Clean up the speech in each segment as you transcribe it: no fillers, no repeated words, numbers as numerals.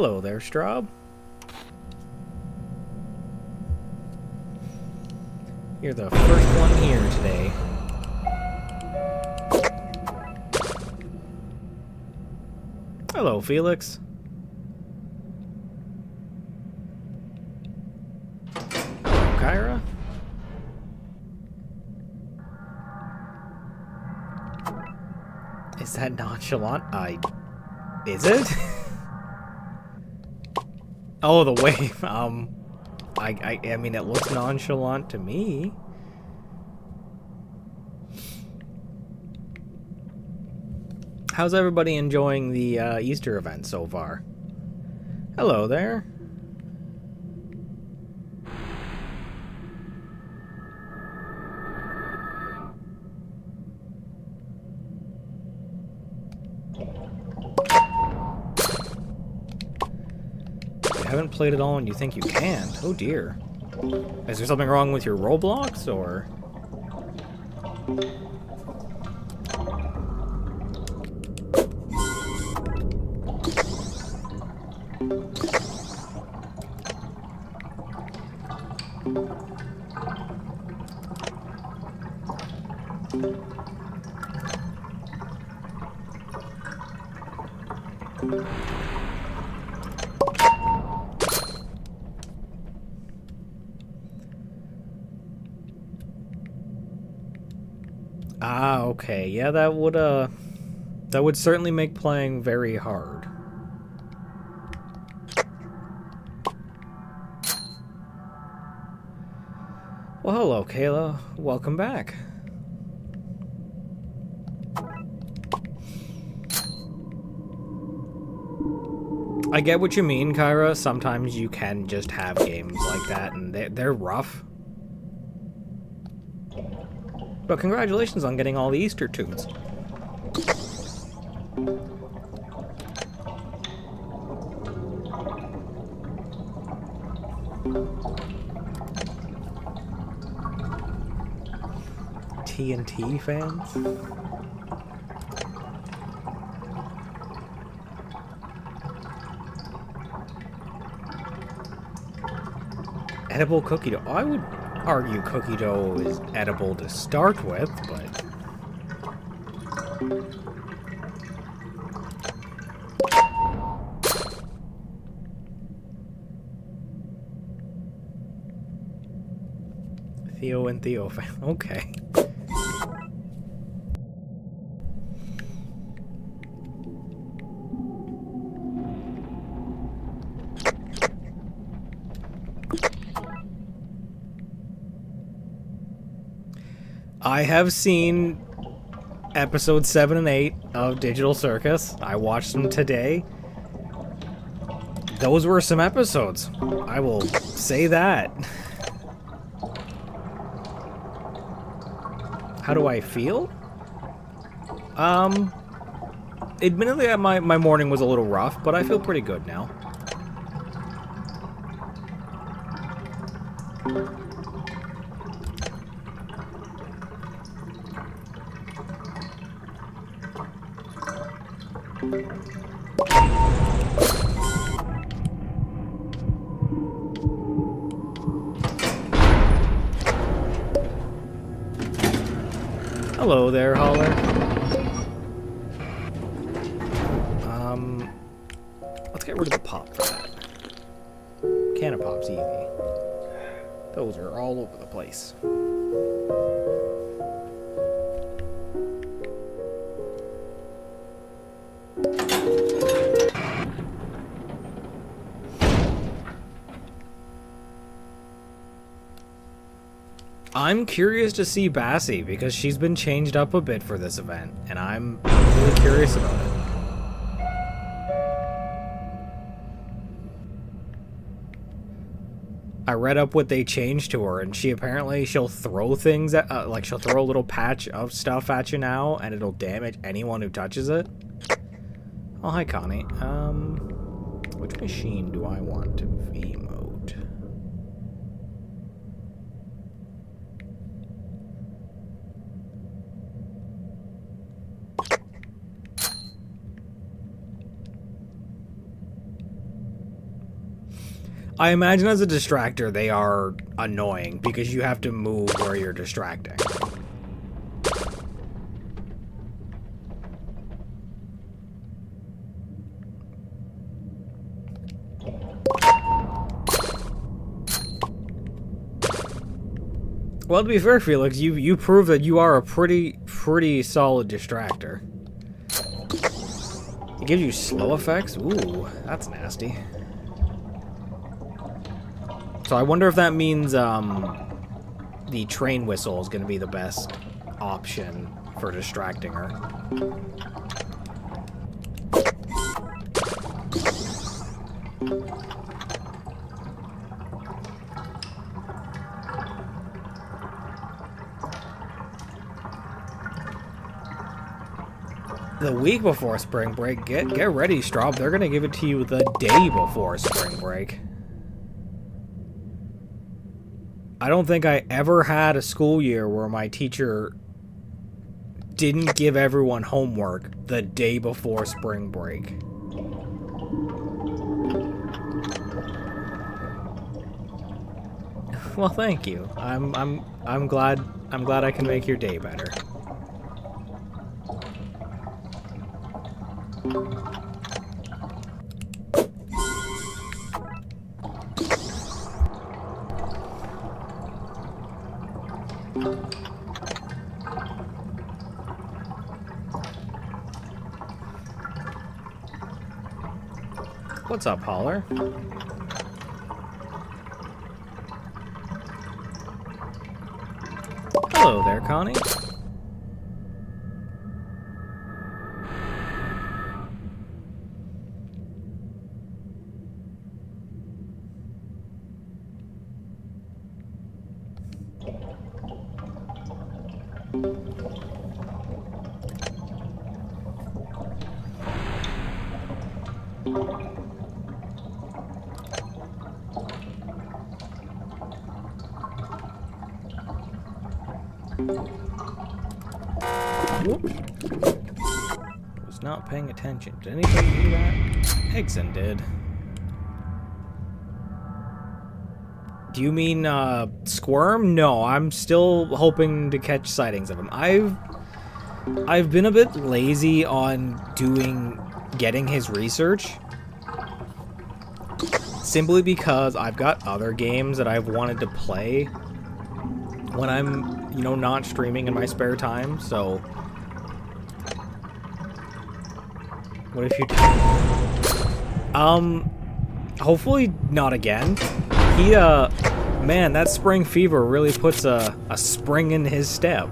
Hello there, Straub. You're the first one here today. Hello, Felix. Hello, Kyra. Is that nonchalant? Is it? Oh, the wave. I mean, it looks nonchalant to me. How's everybody enjoying the Easter event so far? Hello there. You haven't played it all and you think you can? Oh dear. Is there something wrong with your Roblox, or...? Ah, okay. Yeah, that would certainly make playing very hard. Well, hello, Kayla. Welcome back. I get what you mean, Kyra. Sometimes you can just have games like that, and they're rough. But congratulations on getting all the Easter tunes. TNT fans? Edible cookie dough. I would argue cookie dough is edible to start with, but... Theo and Theo fan. Okay. I have seen episodes 7 and 8 of Digital Circus. I watched them today. Those were some episodes. I will say that. How do I feel? Admittedly, my morning was a little rough, but I feel pretty good now. Hello there, Holler. Let's get rid of the pop for that. Can of pop's easy. Those are all over the place. I'm curious to see Bassie because she's been changed up a bit for this event, and I'm really curious about it. I read up what they changed to her, and she'll throw things at, like she'll throw a little patch of stuff at you now, and it'll damage anyone who touches it. Oh, hi, Connie. Which machine do I want to V-mode? I imagine as a distractor, they are annoying because you have to move where you're distracting. Well, to be fair, Felix, you prove that you are a pretty solid distractor. It gives you slow effects? Ooh, that's nasty. So I wonder if that means the train whistle is going to be the best option for distracting her. The week before spring break, get ready, Straub. They're gonna give it to you the day before spring break. I don't think I ever had a school year where my teacher didn't give everyone homework the day before spring break. Well, thank you. I'm glad I can make your day better. What's up, Holler? Hello there, Connie. Whoops. Was not paying attention. Did anybody do that? Exon did. Do you mean, Squirm? No, I'm still hoping to catch sightings of him. I've been a bit lazy on getting his research. Simply because I've got other games that I've wanted to play when I'm, you know, not streaming in my spare time, so... What if you... Hopefully not again. He, man, that spring fever really puts a spring in his step.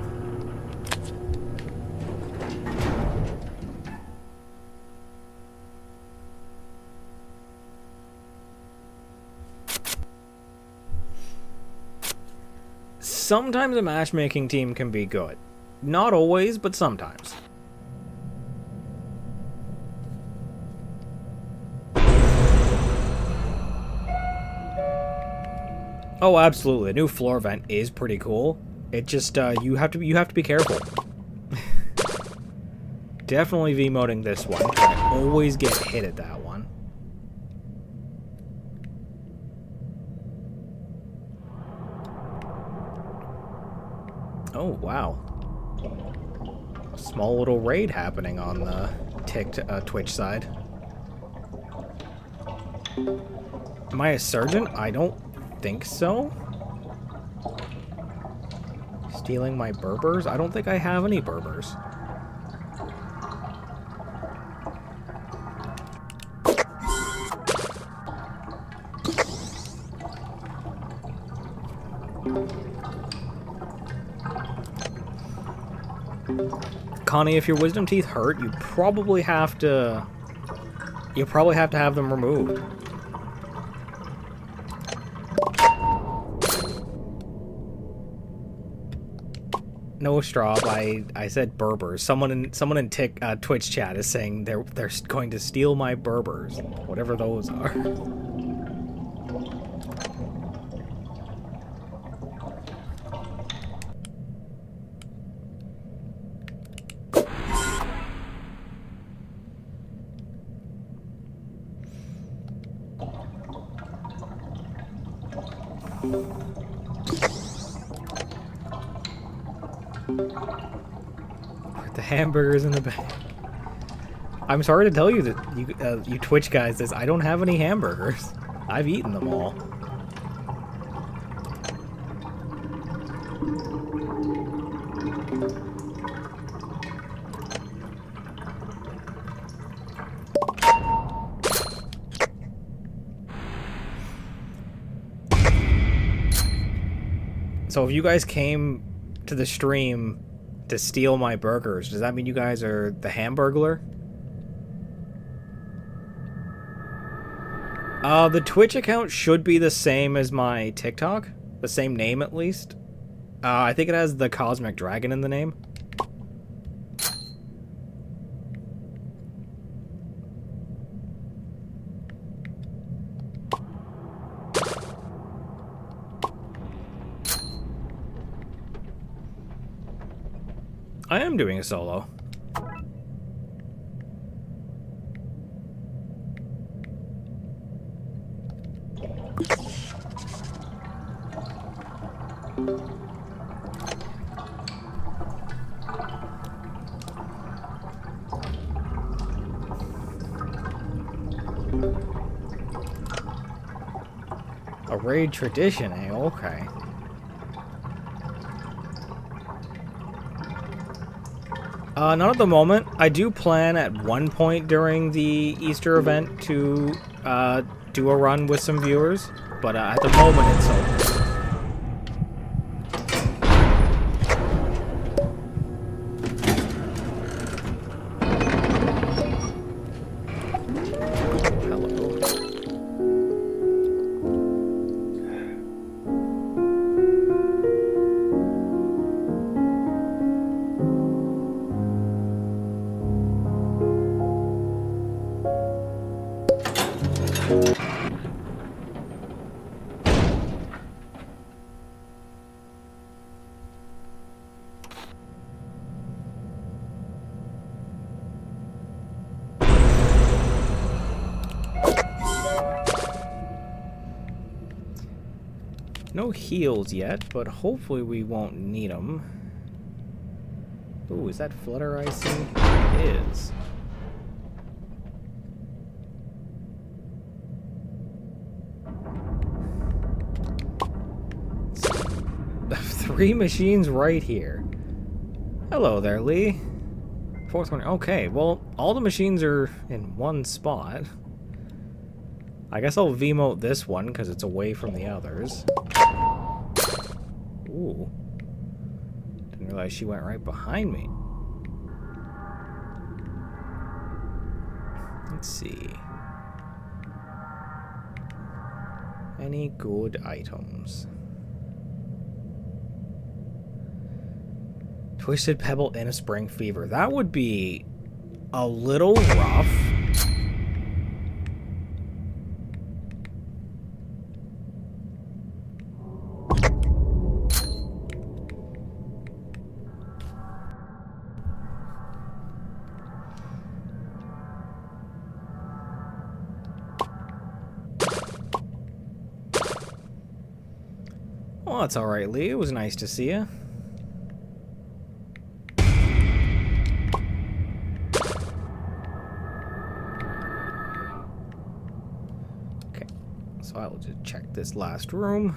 Sometimes a matchmaking team can be good. Not always, but sometimes. Oh, absolutely. The new floor vent is pretty cool. It just you have to be careful. Definitely V-moding this one. I always get hit at that one. Oh, wow. Small little raid happening on the Twitch side. Am I a surgeon? I don't think so. Stealing my Berbers? I don't think I have any Berbers. Connie, if your wisdom teeth hurt, you probably have to have them removed. No, Straub, I said Berbers. Someone in Twitch chat is saying they're going to steal my Berbers, whatever those are. Put the hamburgers in the bag. I'm sorry to tell you that you Twitch guys this. I don't have any hamburgers. I've eaten them all. So if you guys came to the stream to steal my burgers, does that mean you guys are the Hamburglar? The Twitch account should be the same as my TikTok. The same name, at least. I think it has the Cosmic Dragon in the name. I am doing a solo. A raid tradition, eh? Okay. Not at the moment. I do plan at one point during the Easter event to do a run with some viewers, but at the moment it's over. No heals yet, but hopefully we won't need them. Ooh, is that Flutter I see? It is. Three machines right here. Hello there, Lee. Fourth one. Okay, well, all the machines are in one spot. I guess I'll V-mote this one because it's away from the others. Ooh. Didn't realize she went right behind me. Let's see. Any good items? Twisted Pebble in a Spring Fever. That would be a little rough. Well, that's alright, Lee. It was nice to see you. Okay, so I will just check this last room,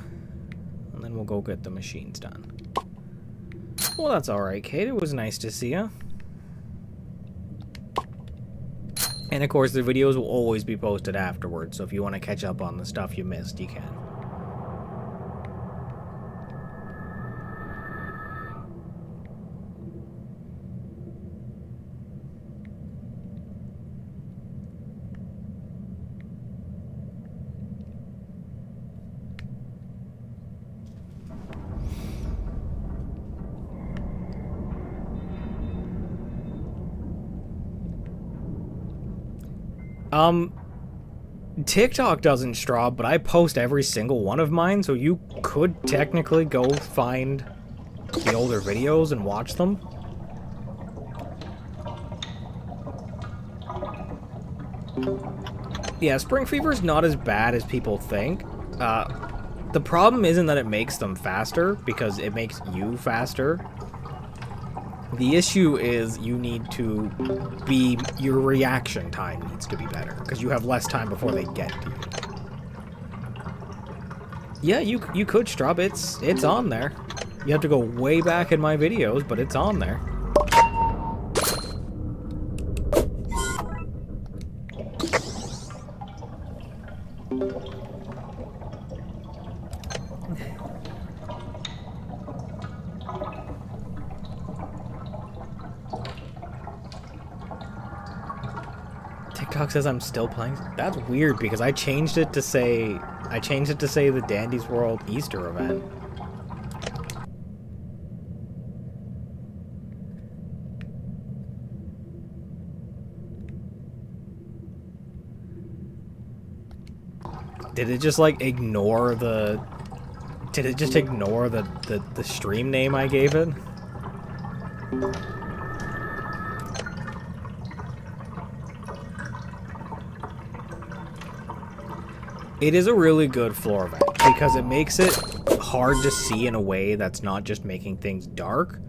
and then we'll go get the machines done. Well, that's alright, Kate. It was nice to see you. And of course, the videos will always be posted afterwards, so if you want to catch up on the stuff you missed, you can. TikTok doesn't straw, but I post every single one of mine, so you could technically go find the older videos and watch them. Yeah, Spring Fever is not as bad as people think. The problem isn't that it makes them faster, because it makes you faster. The issue is you need to be... Your reaction time needs to be better, because you have less time before they get to you. Yeah, you could Strub. It's on there. You have to go way back in my videos, but it's on there. TikTok says I'm still playing. That's weird because I changed it to say the Dandy's World Easter event. Did it just like ignore the... Did it just ignore the stream name I gave it? It is a really good floor event because it makes it hard to see in a way that's not just making things dark.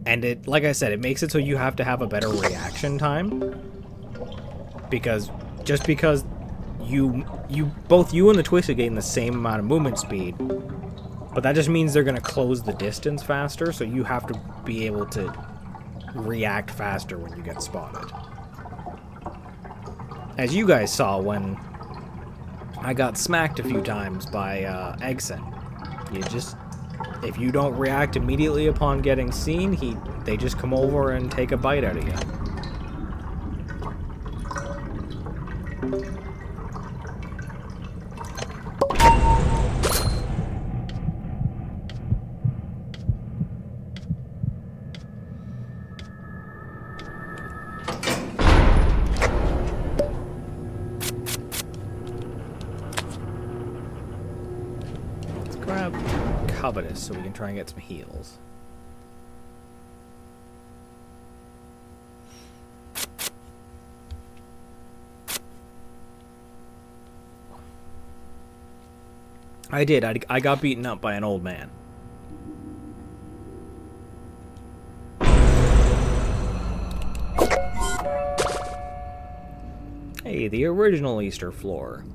And it, like I said, it makes it so you have to have a better reaction time. Because just because both you and the Twisted gain the same amount of movement speed, but that just means they're going to close the distance faster, so you have to be able to react faster when you get spotted. As you guys saw when I got smacked a few times by Eggson. If you don't react immediately upon getting seen, they just come over and take a bite out of you. Grab Covetous so we can try and get some heals. I did. I got beaten up by an old man. Hey, the original Easter floor.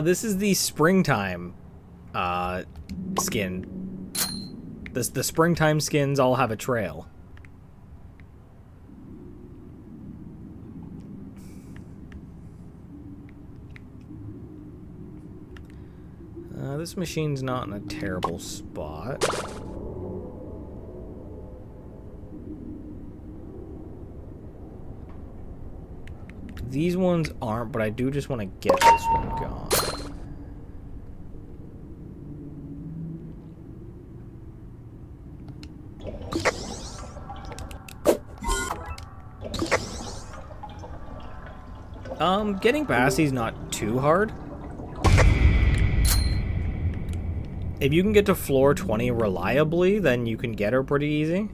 This is the springtime skin. The springtime skins all have a trail. This machine's not in a terrible spot. These ones aren't, but I do just want to get this one gone. Getting Bassie's not too hard. If you can get to floor 20 reliably, then you can get her pretty easy.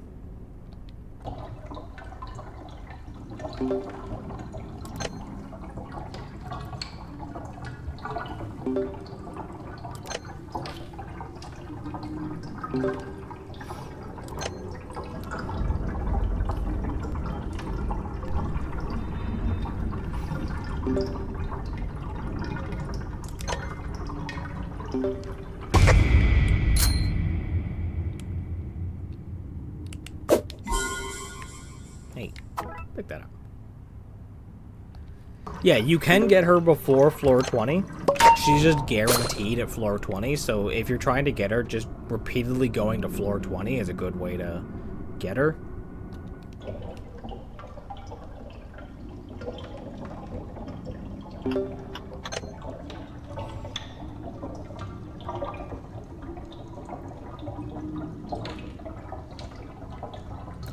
Hey, pick that up. Yeah, you can get her before floor 20. She's just guaranteed at floor 20, so if you're trying to get her, just repeatedly going to floor 20 is a good way to get her.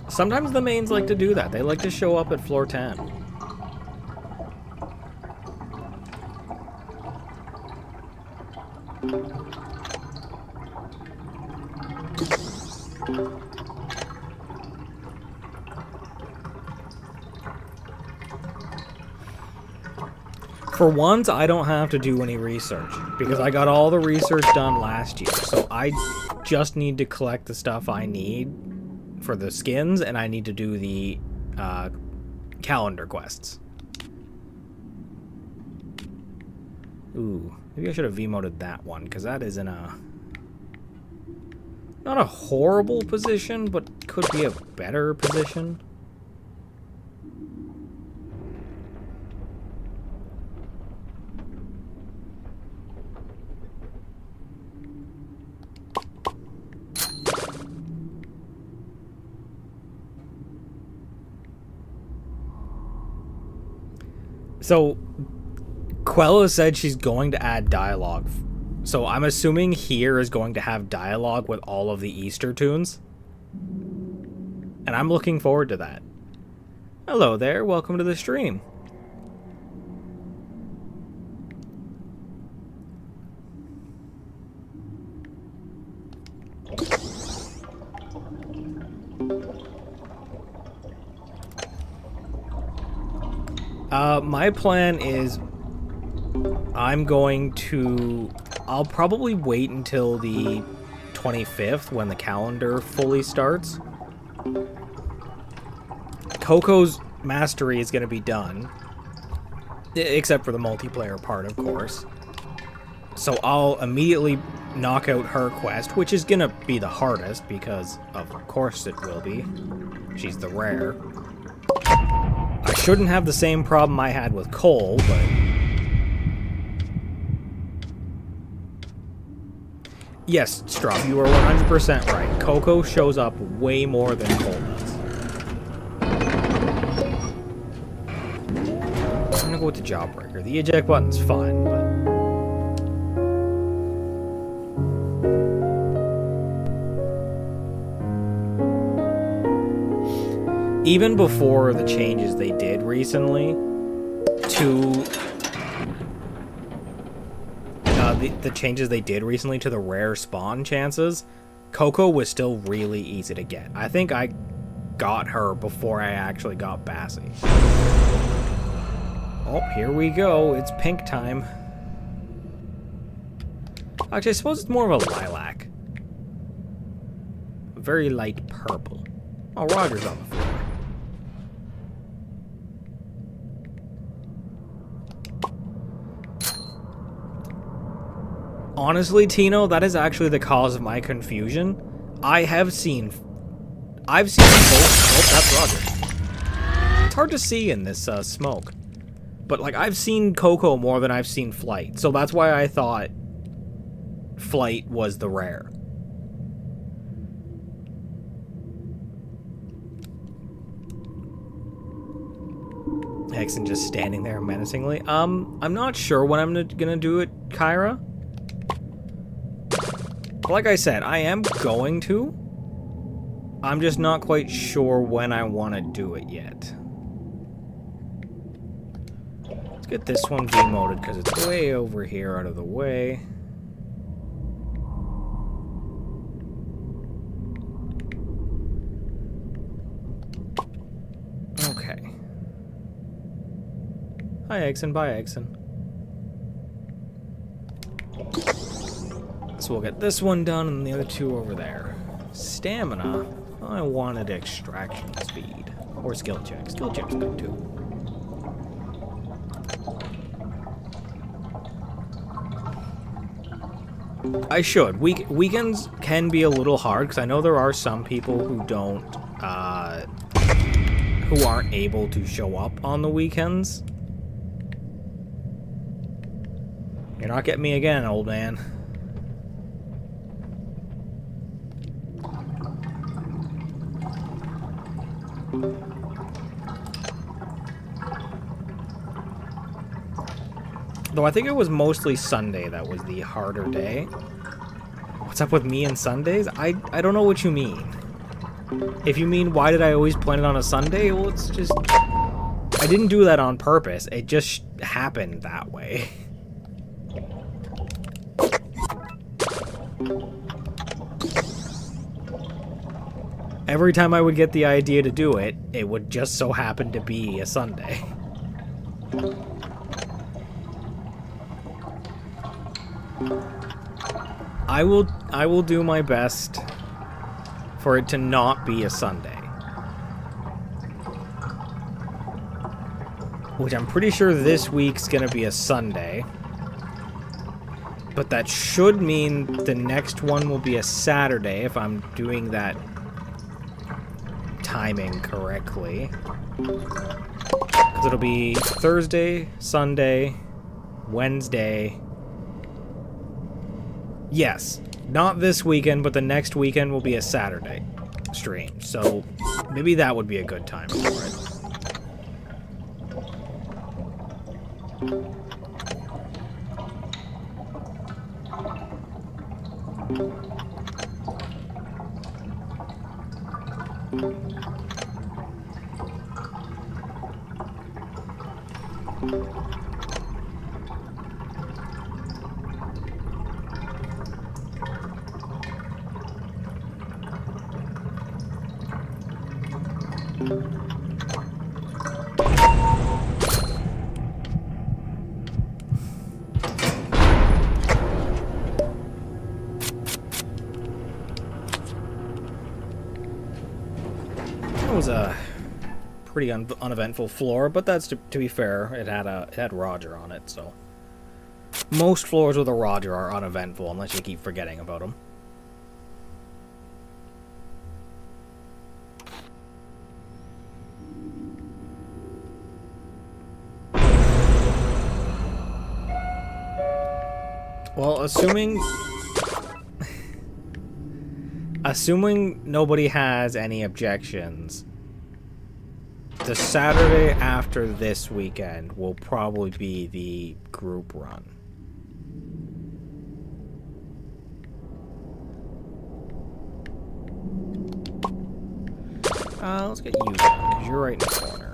Sometimes the mains like to do that. They like to show up at floor 10. For once, I don't have to do any research, because I got all the research done last year, so I just need to collect the stuff I need for the skins, and I need to do the calendar quests. Ooh, maybe I should have V-moded that one, because that is in a... not a horrible position, but could be a better position. So, Quella said she's going to add dialogue. So I'm assuming here is going to have dialogue with all of the Easter tunes. And I'm looking forward to that. Hello there, welcome to the stream. My plan is I'll probably wait until the 25th when the calendar fully starts. Coco's mastery is going to be done, except for the multiplayer part, of course. So I'll immediately knock out her quest, which is going to be the hardest because of course it will be. She's the rare. I shouldn't have the same problem I had with Cole, but... yes, Strom, you are 100% right. Coco shows up way more than Cole does. I'm gonna go with the Jawbreaker. The eject button's fine, but... even before the changes they did recently to the changes they did recently to the rare spawn chances, Coco was still really easy to get. I think I got her before I actually got Bassie. Oh, here we go. It's pink time. Actually, I suppose it's more of a lilac. Very light purple. Oh, Roger's on the floor. Honestly, Tino, that is actually the cause of my confusion. I've seen both. Oh, that's Roger. It's hard to see in this smoke. But, like, I've seen Coco more than I've seen Flight. So that's why I thought Flight was the rare. Hexen just standing there menacingly. I'm not sure when I'm gonna do it, Kyra. Like I said, I am going to. I'm just not quite sure when I want to do it yet. Let's get this one V-moded because it's way over here out of the way. Okay. Hi, Exen. Bye, Exen. So we'll get this one done and the other two over there. Stamina. I wanted extraction speed. Or skill check. Skill check's good too. I should. Weekends can be a little hard because I know there are some people who don't, who aren't able to show up on the weekends. You're not getting me again, old man. Though I think it was mostly Sunday that was the harder day. What's up with me and Sundays? I don't know what you mean. If you mean why did I always plan it on a Sunday, well, it's just... I didn't do that on purpose. It just happened that way. every time I would get the idea to do it, it would just so happen to be a Sunday. I will do my best for it to not be a Sunday. Which I'm pretty sure this week's gonna be a Sunday. But that should mean the next one will be a Saturday if I'm doing that timing correctly. Because it'll be Thursday, Sunday, Wednesday. Yes, not this weekend, but the next weekend will be a Saturday stream. So maybe that would be a good time for it. That was a pretty uneventful floor, but that's to be fair. It had Roger on it, so most floors with a Roger are uneventful unless you keep forgetting about them. Well, assuming nobody has any objections, the Saturday after this weekend will probably be the group run. Let's get you down, because you're right in the corner.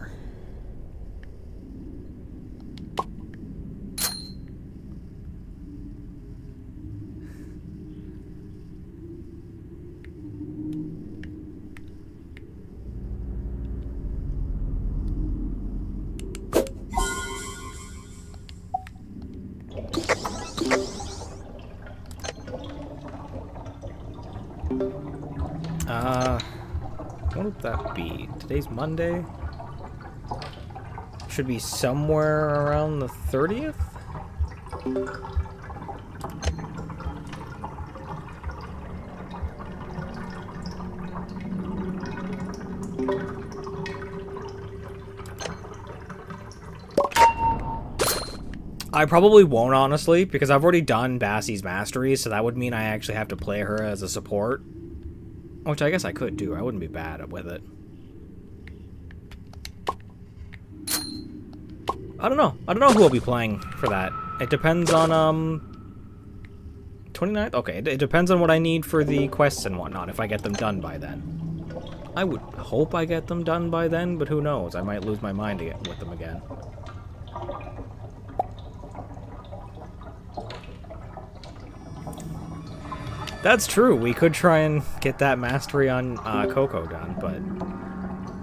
What would that be? Today's Monday? Should be somewhere around the 30th? I probably won't, honestly, because I've already done Bassie's Mastery, so that would mean I actually have to play her as a support. Which I guess I could do. I wouldn't be bad with it. I don't know. I don't know who I'll be playing for that. It depends on, 29th? Okay, it depends on what I need for the quests and whatnot, if I get them done by then. I would hope I get them done by then, but who knows? I might lose my mind to get with them again. That's true. We could try and get that mastery on Coco done, but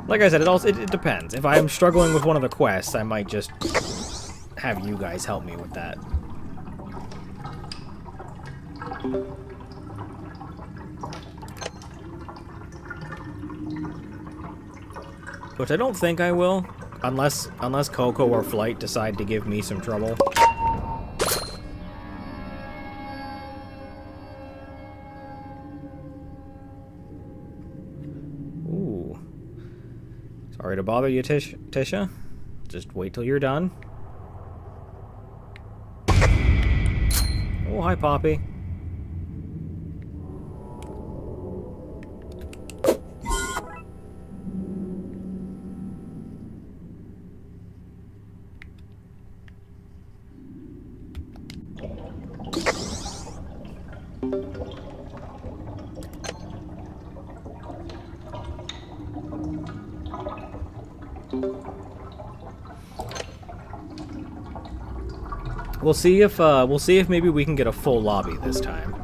like I said, it depends. If I'm struggling with one of the quests, I might just have you guys help me with that. Which I don't think I will, unless Coco or Flight decide to give me some trouble. Sorry to bother you, Tisha. Just wait till you're done. Oh, hi, Poppy. We'll see if maybe we can get a full lobby this time.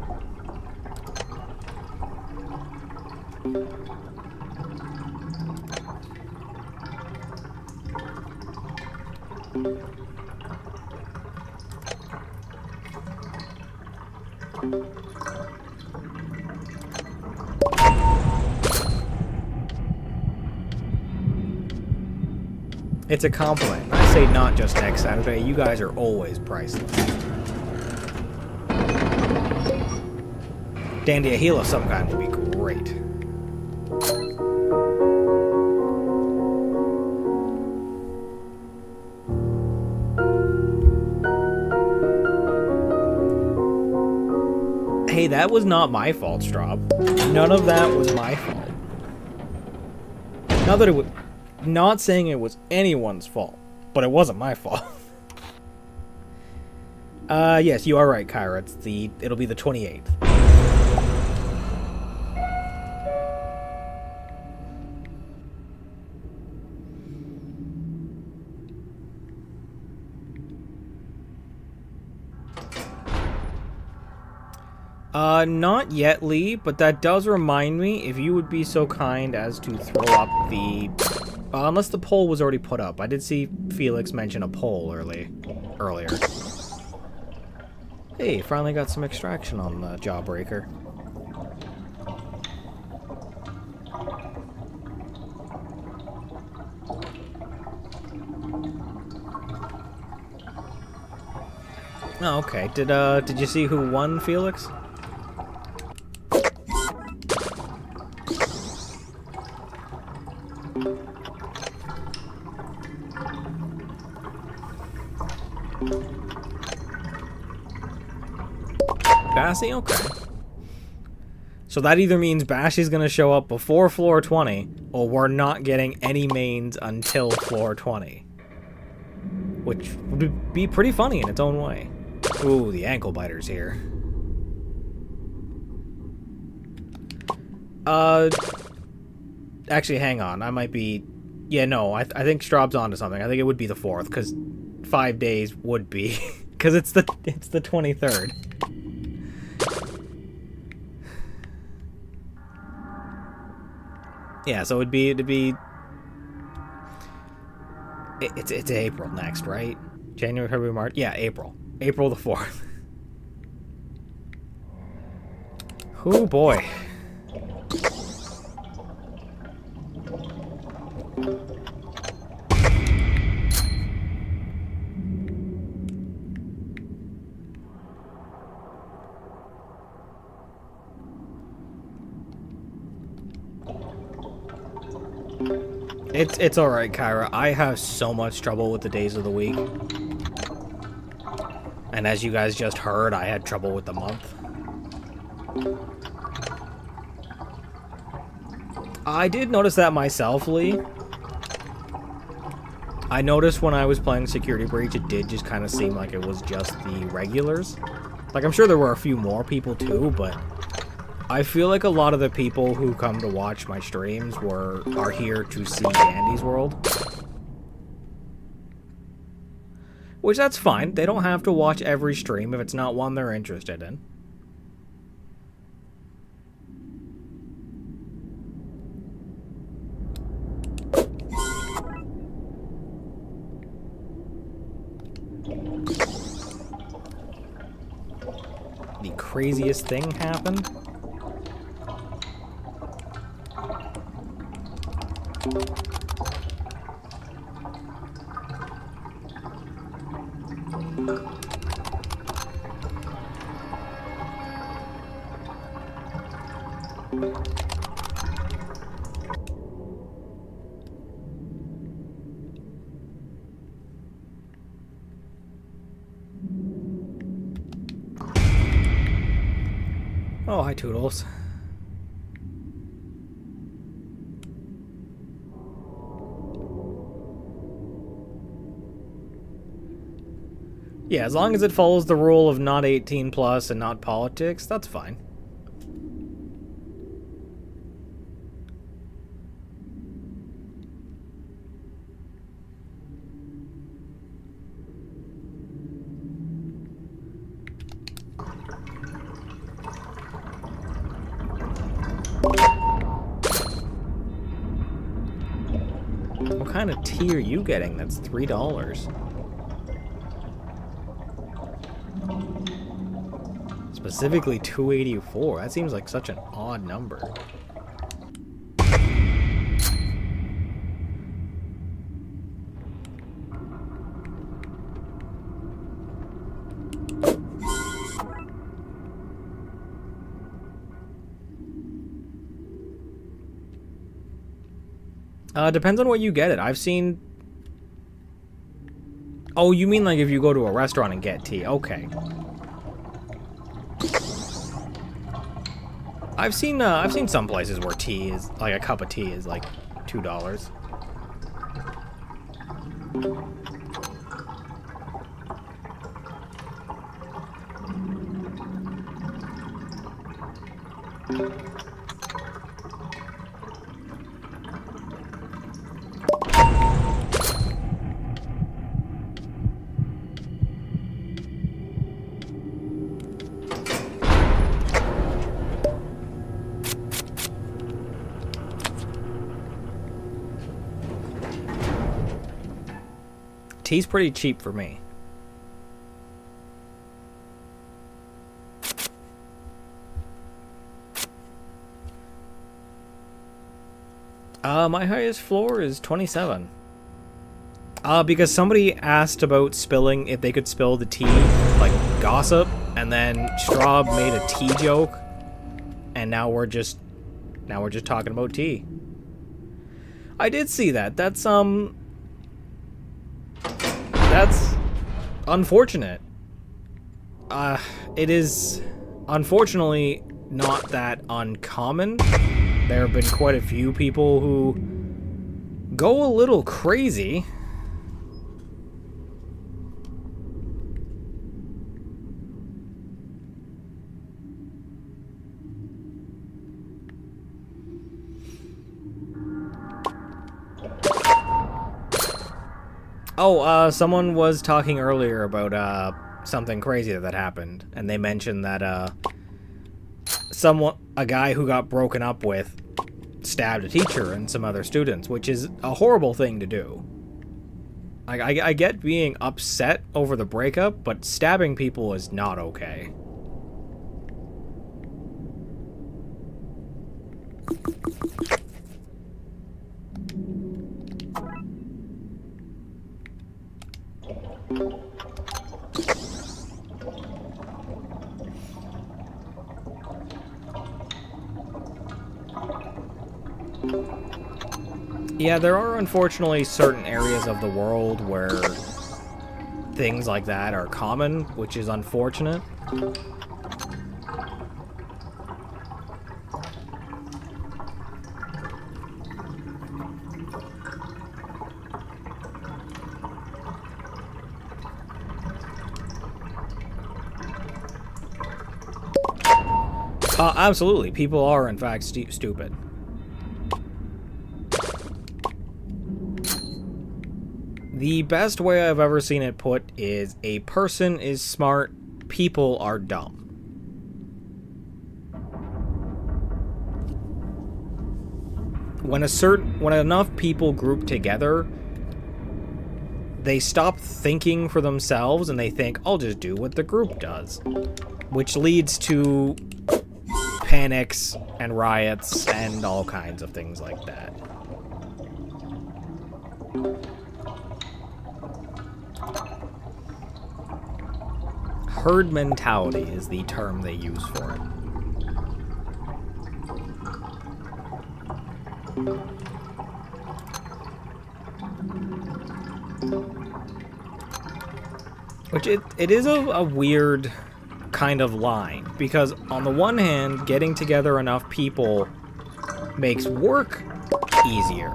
It's a compliment. I say not just next Saturday. You guys are always priceless. Dandy, a heal of some kind would be great. Hey, that was not my fault, Straub. None of that was my fault. Not that it was... Not saying it was anyone's fault, but it wasn't my fault. Yes, you are right, Kyra. It'll be the 28th. Not yet, Lee, but that does remind me, if you would be so kind as to throw up the... unless the poll was already put up. I did see Felix mention a poll earlier. Hey, finally got some extraction on the Jawbreaker. Oh, okay. Did you see who won, Felix? Bassie? Okay. So that either means Bassie's gonna show up before floor 20, or we're not getting any mains until floor 20. Which would be pretty funny in its own way. Ooh, the ankle biter's here. Actually, hang on. I might be... Yeah, no, I think Straub's onto something. I think it would be the 4th, because 5 days would be... Because it's the 23rd. Yeah, so it'd be it's April next, right? January, February, March. Yeah, April. April the 4th. Oh boy. It's alright, Kyra. I have so much trouble with the days of the week. And as you guys just heard, I had trouble with the month. I did notice that myself, Lee. I noticed when I was playing Security Breach, it did just kind of seem like it was just the regulars. Like, I'm sure there were a few more people too, but... I feel like a lot of the people who come to watch my streams are here to see Dandy's World. Which, that's fine. They don't have to watch every stream if it's not one they're interested in. The craziest thing happened. Oh, hi, Toodles. Yeah, as long as it follows the rule of not 18 plus and not politics, that's fine. What kind of tea are you getting? That's $3. Specifically 284. That seems like such an odd number. Depends on what you get it. I've seen... Oh, you mean like if you go to a restaurant and get tea. Okay. I've seen some places where tea is, like a cup of tea is like $2. Tea's pretty cheap for me. My highest floor is 27. Because somebody asked about spilling, if they could spill the tea, like gossip, and then Straub made a tea joke, and now we're just talking about tea. I did see that. That's unfortunate. It is unfortunately not that uncommon. There have been quite a few people who go a little crazy. Oh, someone was talking earlier about something crazy that happened, and they mentioned that a guy who got broken up with stabbed a teacher and some other students, which is a horrible thing to do. I get being upset over the breakup, but stabbing people is not okay. Yeah, there are unfortunately certain areas of the world where things like that are common, which is unfortunate. Absolutely. People are, in fact, stupid. The best way I've ever seen it put is a person is smart, people are dumb. When enough people group together, they stop thinking for themselves and they think, I'll just do what the group does. Which leads to panics and riots and all kinds of things like that. Herd mentality is the term they use for it. Which it is a weird kind of line, because on the one hand, getting together enough people makes work easier.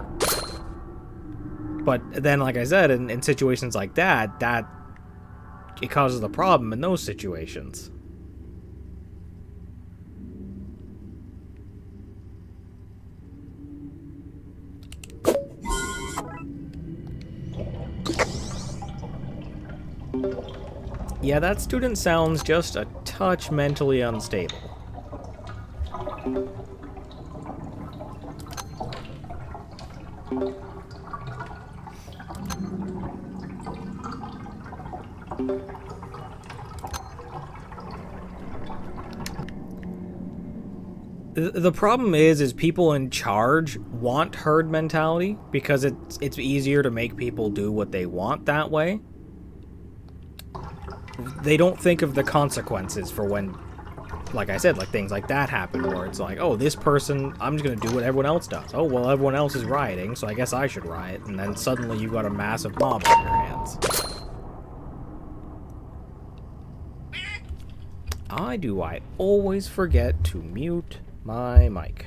But then, like I said, in situations like that it causes the problem in those situations. Yeah, that student sounds just a touch mentally unstable. The problem is people in charge want herd mentality because it's easier to make people do what they want that way. They don't think of the consequences for when, like I said, like things like that happen where it's like, oh, this person, I'm just gonna do what everyone else does. Oh, well, everyone else is rioting, so I guess I should riot. And then suddenly you've got a massive mob on your hands. I always forget to mute my mic.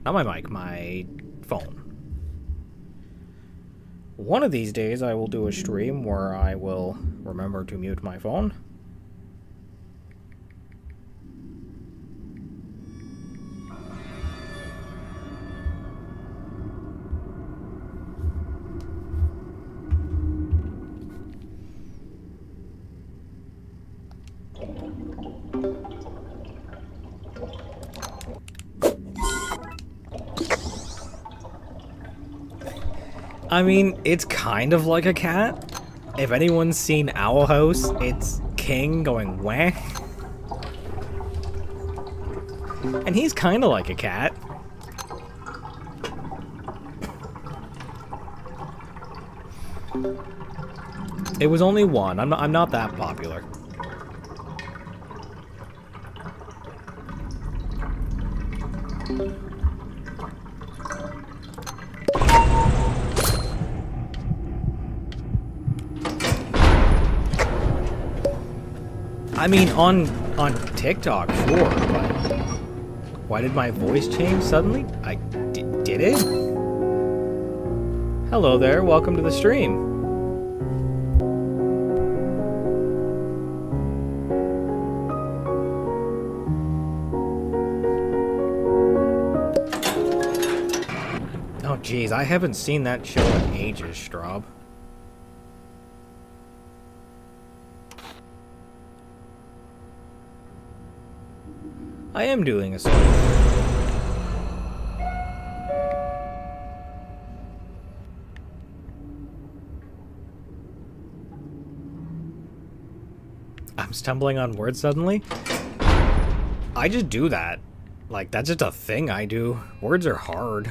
Not my mic, my phone. One of these days I will do a stream where I will remember to mute my phone. I mean, it's kind of like a cat. If anyone's seen Owl House, it's King going wah. And he's kind of like a cat. It was only one. I'm not that popular. I mean, on TikTok, sure, but why did my voice change suddenly? Did it? Hello there, welcome to the stream. Oh geez, I haven't seen that show in ages, Straub. I am doing a stream. I'm stumbling on words suddenly. I just do that. Like, that's just a thing I do. Words are hard.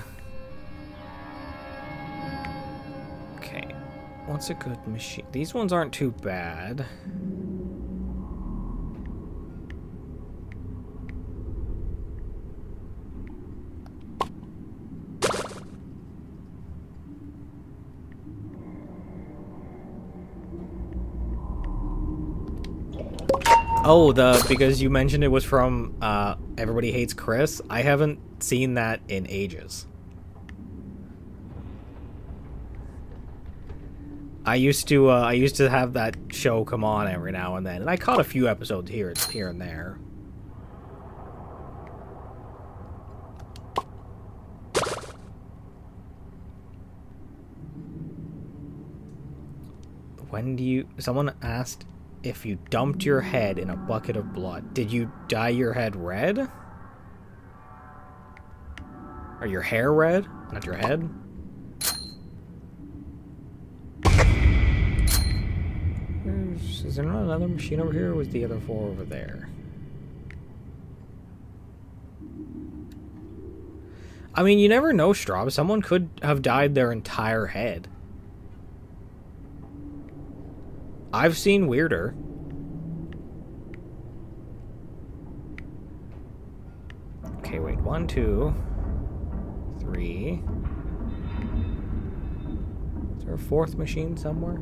Okay. What's a good machine? These ones aren't too bad. Oh, because you mentioned it was from Everybody Hates Chris. I haven't seen that in ages. I used to have that show come on every now and then, and I caught a few episodes here and there. When do you... Someone asked if you dumped your head in a bucket of blood. Did you dye your head red? Or your hair red? Not your head? Is there not another machine over here, or was the other four over there? I mean, you never know, Straub. Someone could have dyed their entire head. I've seen weirder. Okay, wait. 1, 2, 3. Is there a fourth machine somewhere?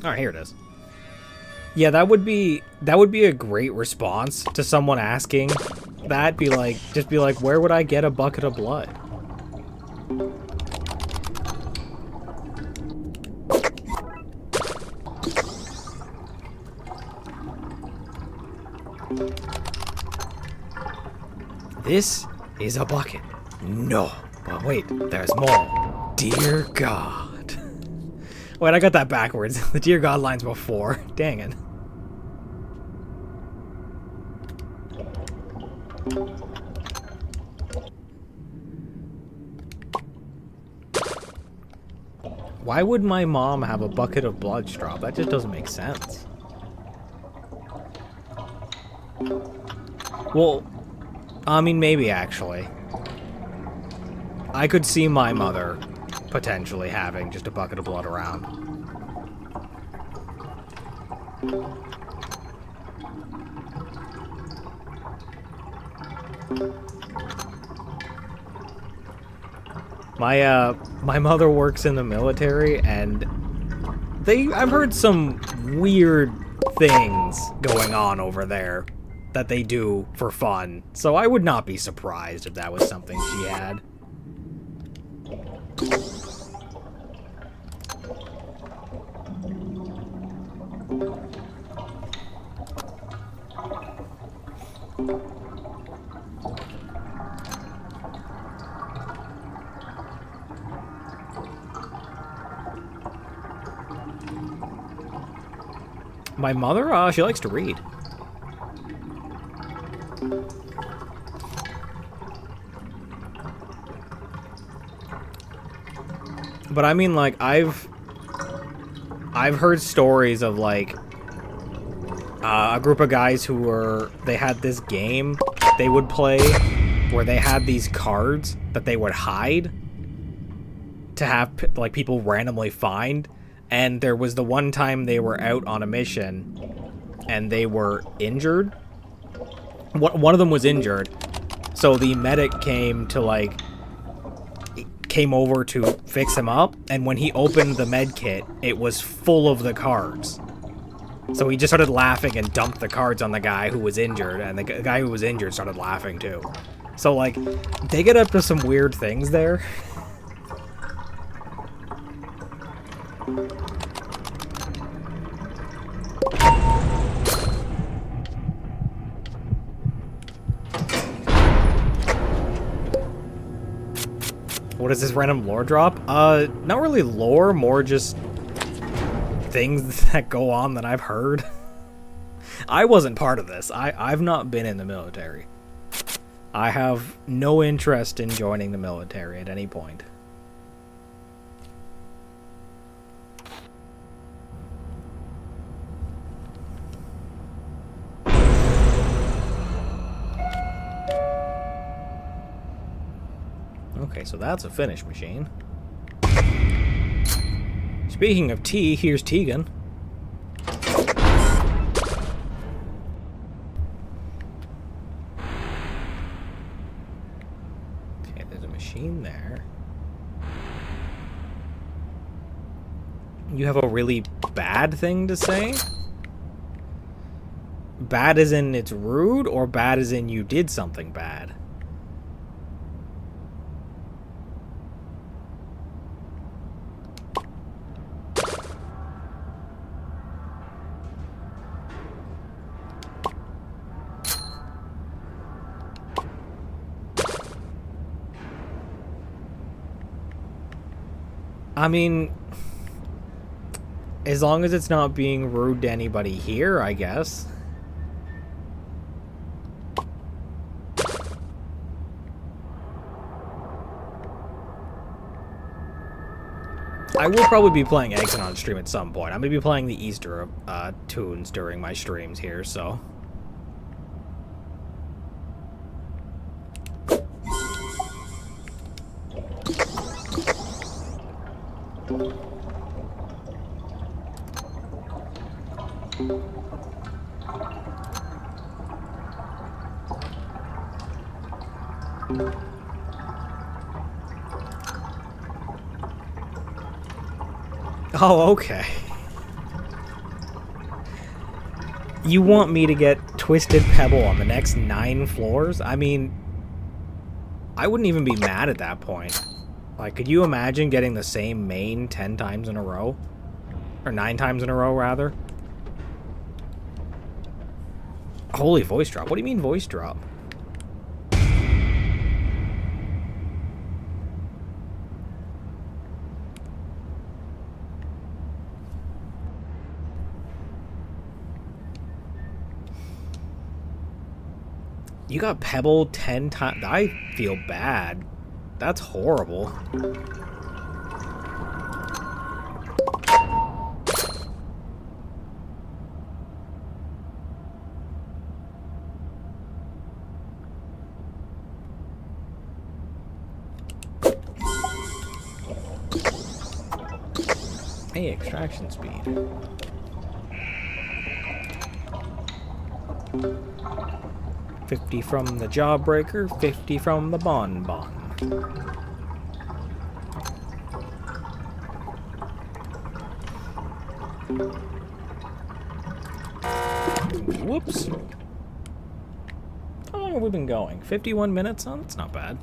Alright, here it is. Yeah, that would be a great response to someone asking that. Just be like, where would I get a bucket of blood? This is a bucket. No. But wait, there's more. Dear God. Wait, I got that backwards. The Dear God line's before. Dang it. Why would my mom have a bucket of blood, Straub? That just doesn't make sense. Well, I mean, maybe actually. I could see my mother potentially having just a bucket of blood around. My mother works in the military, and I've heard some weird things going on over there that they do for fun. So I would not be surprised if that was something she had. My mother, she likes to read. But I mean, like, I've heard stories of, like, a group of guys who they had this game they would play where they had these cards that they would hide to have, like, people randomly find. And there was the one time they were out on a mission and they were injured. One of them was injured. So the medic came over to fix him up. And when he opened the med kit, it was full of the cards. So he just started laughing and dumped the cards on the guy who was injured. And the guy who was injured started laughing too. So, like, they get up to some weird things there. What is this random lore drop? Not really lore, more just things that go on that I've heard. I wasn't part of this. I've not been in the military. I have no interest in joining the military at any point. Okay, so that's a finish machine. Speaking of tea, here's Tegan. Okay, there's a machine there. You have a really bad thing to say? Bad as in it's rude, or bad as in you did something bad? I mean, as long as it's not being rude to anybody here, I guess. I will probably be playing Exon on stream at some point. I'm going to be playing the Easter tunes during my streams here, so... Oh, okay. You want me to get Twisted Pebble on the next 9 floors? I mean, I wouldn't even be mad at that point. Like, could you imagine getting the same main 10 times in a row? Or 9 times in a row, rather? Holy voice drop. What do you mean voice drop? You got Pebble 10 times. I feel bad. That's horrible. Hey, extraction speed. $50 from the Jawbreaker, $50 from the Bonbon. Whoops. How long have we been going? 51 minutes? Oh, that's not bad.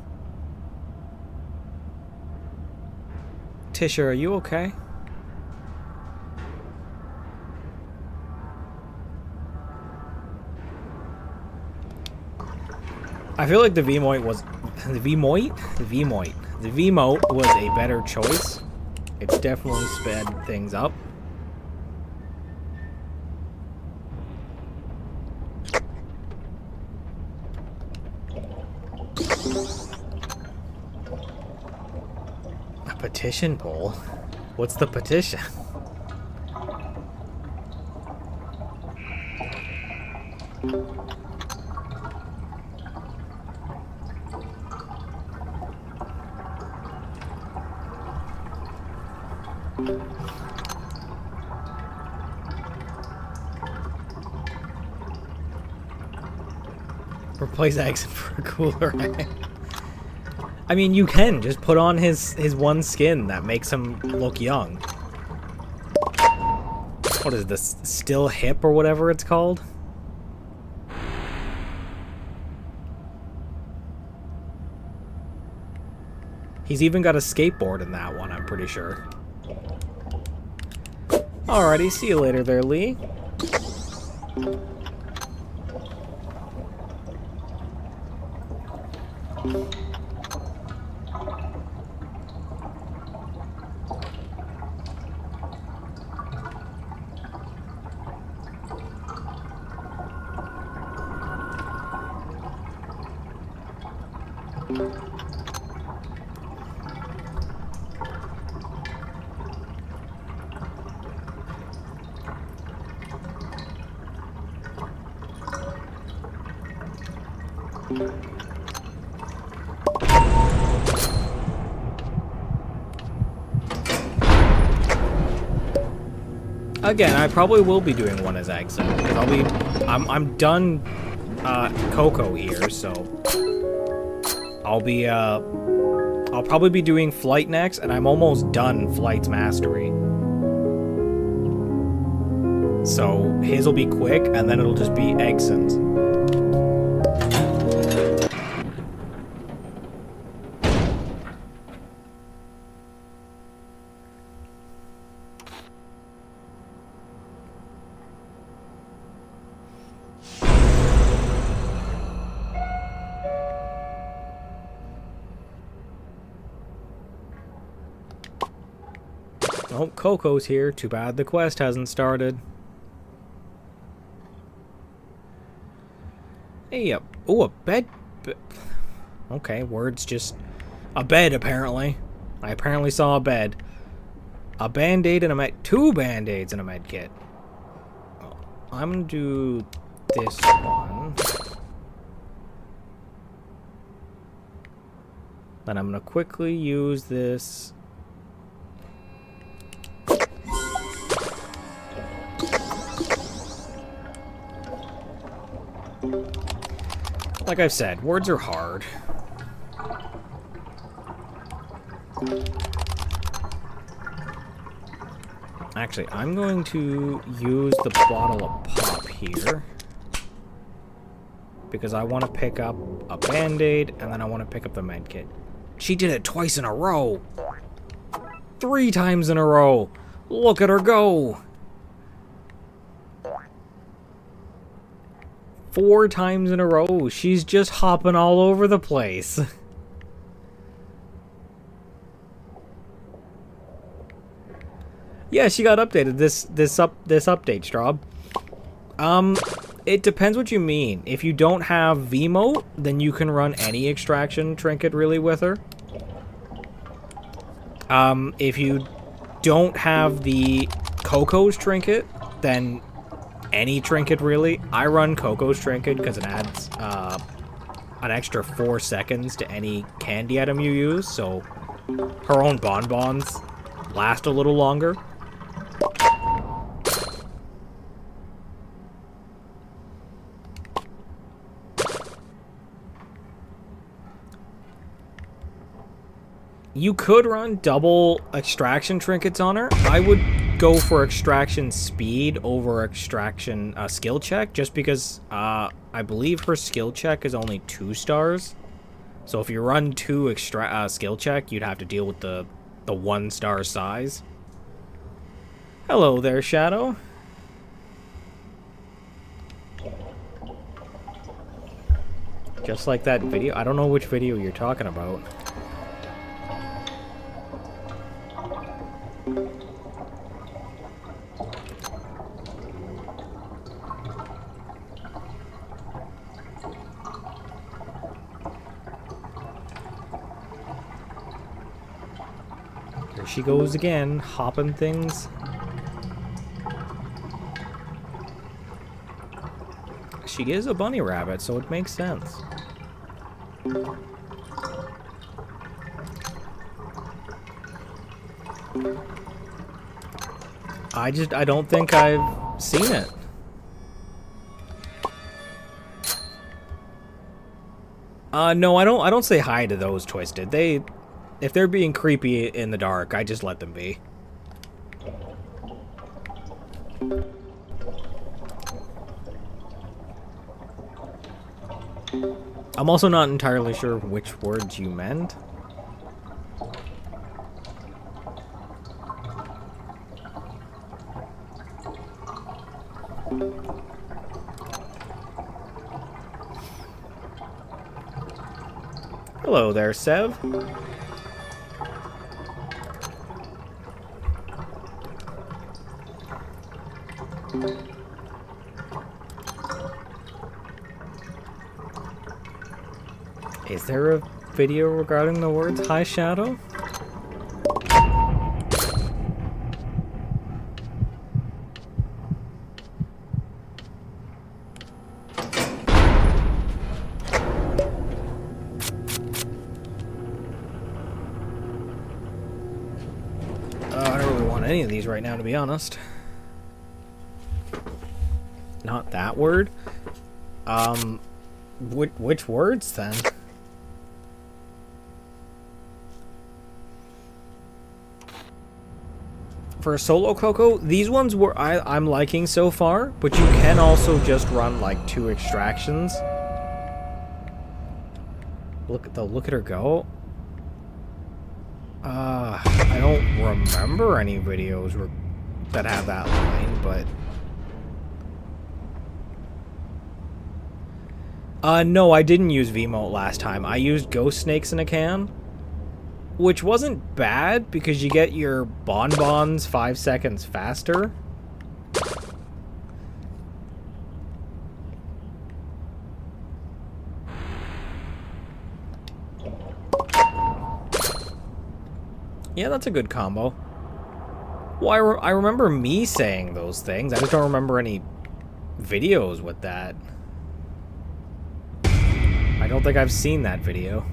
Tisha, are you okay? I feel like the Vmote was... The Vmote? The Vmote. The Vmote was a better choice. It's definitely sped things up. A petition poll? What's the petition? Replace Exon for a cooler. I mean, you can just put on his one skin that makes him look young. What is this? Still Hip or whatever it's called? He's even got a skateboard in that one, I'm pretty sure. Alrighty, see you later there, Lee. Again, I probably will be doing one as Exo, because I'm done Coco here, so I'll probably be doing Flight next, and I'm almost done Flight's Mastery. So his will be quick, and then it'll just be Exon's. Oh, Coco's here. Too bad the quest hasn't started. Hey, oh, a bed. Okay, words just... A bed, apparently. I apparently saw a bed. A band-aid and a med... 2 band-aids and a med kit. I'm gonna do this one. Then I'm gonna quickly use this... Like I've said, words are hard. Actually, I'm going to use the bottle of pop here. Because I want to pick up a band-aid, and then I want to pick up the med kit. She did it twice in a row! 3 times in a row! Look at her go! 4 times in a row. She's just hopping all over the place. Yeah, she got updated this update, Straub. It depends what you mean. If you don't have Vmote, then you can run any extraction trinket really with her. If you don't have the Coco's trinket, then any trinket really. I run Coco's trinket because it adds an extra 4 seconds to any candy item you use, so her own bonbons last a little longer. You could run double extraction trinkets on her. I would go for extraction speed over extraction skill check, just because I believe her skill check is only 2 stars. So if you run 2 skill check, you'd have to deal with the 1-star size. Hello there, Shadow. Just like that video. I don't know which video you're talking about. There she goes again, hopping things. She is a bunny rabbit, so it makes sense. I don't think I've seen it. No, I don't say hi to those, Twisted. If they're being creepy in the dark, I just let them be. I'm also not entirely sure which words you meant. Hello there, Sev. Is there a video regarding the words High Shadow? I don't really want any of these right now, to be honest. Not that word? Which words, then? For a solo Coco, these ones I'm liking so far, but you can also just run like 2 extractions. Look at her go. I don't remember any videos that have that line, but no, I didn't use Vmote last time. I used Ghost Snakes in a Can. Which wasn't bad, because you get your bonbons 5 seconds faster. Yeah, that's a good combo. Well, I remember me saying those things. I just don't remember any videos with that. I don't think I've seen that video.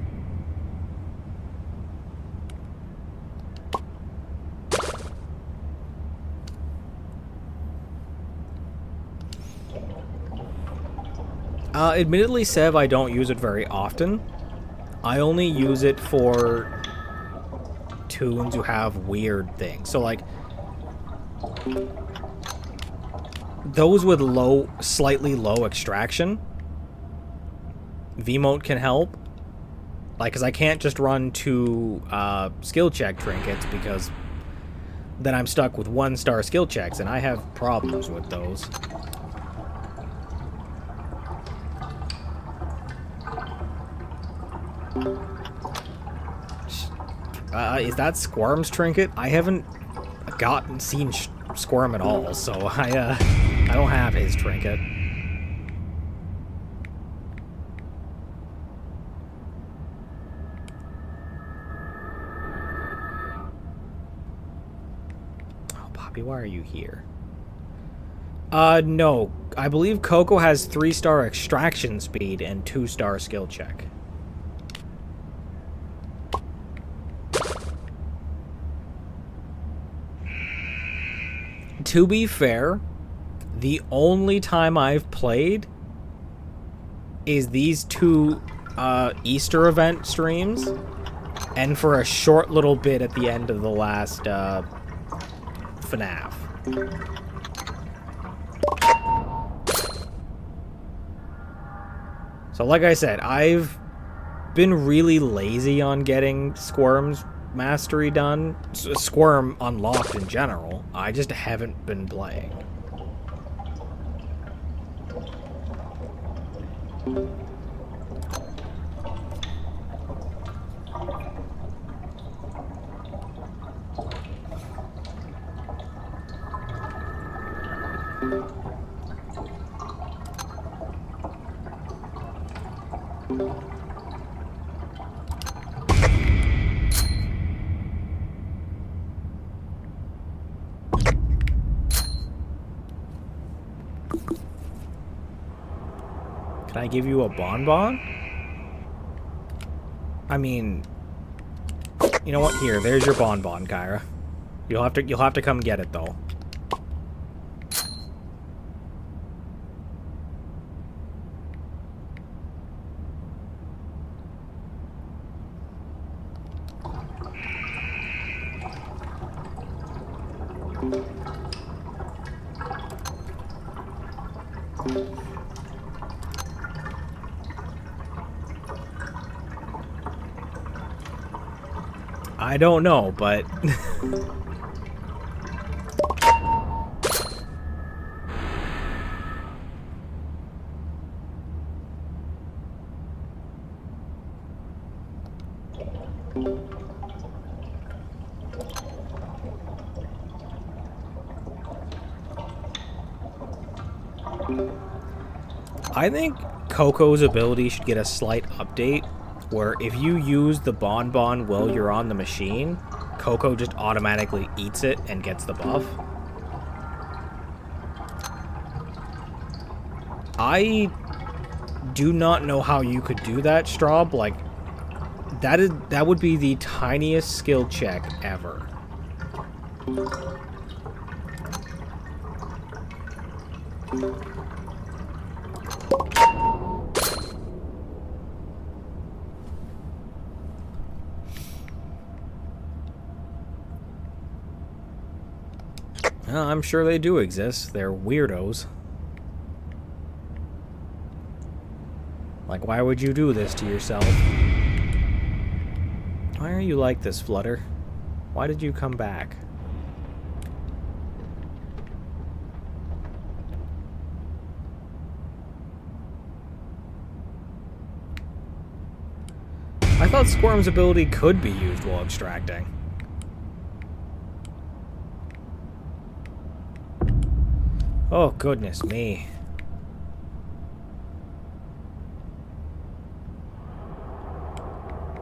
Admittedly, Sev, I don't use it very often. I only use it for toons who have weird things. So, like, those with slightly low extraction, Vmote can help. Like, because I can't just run 2 skill check trinkets, because then I'm stuck with 1-star skill checks, and I have problems with those. Is that Squirm's trinket? I haven't seen Squirm at all, so I don't have his trinket. Oh, Poppy, why are you here? No. I believe Coco has 3-star extraction speed and 2-star skill check. To be fair, the only time I've played is these 2 Easter event streams. And for a short little bit at the end of the last FNAF. So like I said, I've been really lazy on getting Squirm's mastery done. Squirm unlocked in general. I just haven't been playing. Can I give you a bonbon? I mean, you know what? Here, there's your bonbon, Kyra. You'll have to come get it though. I don't know, but I think Coco's ability should get a slight update where if you use the bonbon while you're on the machine, Coco just automatically eats it and gets the buff. I do not know how you could do that, Straub. Like, that would be the tiniest skill check ever. I'm sure they do exist. They're weirdos. Like, why would you do this to yourself? Why are you like this, Flutter? Why did you come back? I thought Squirm's ability could be used while extracting. Oh, goodness me.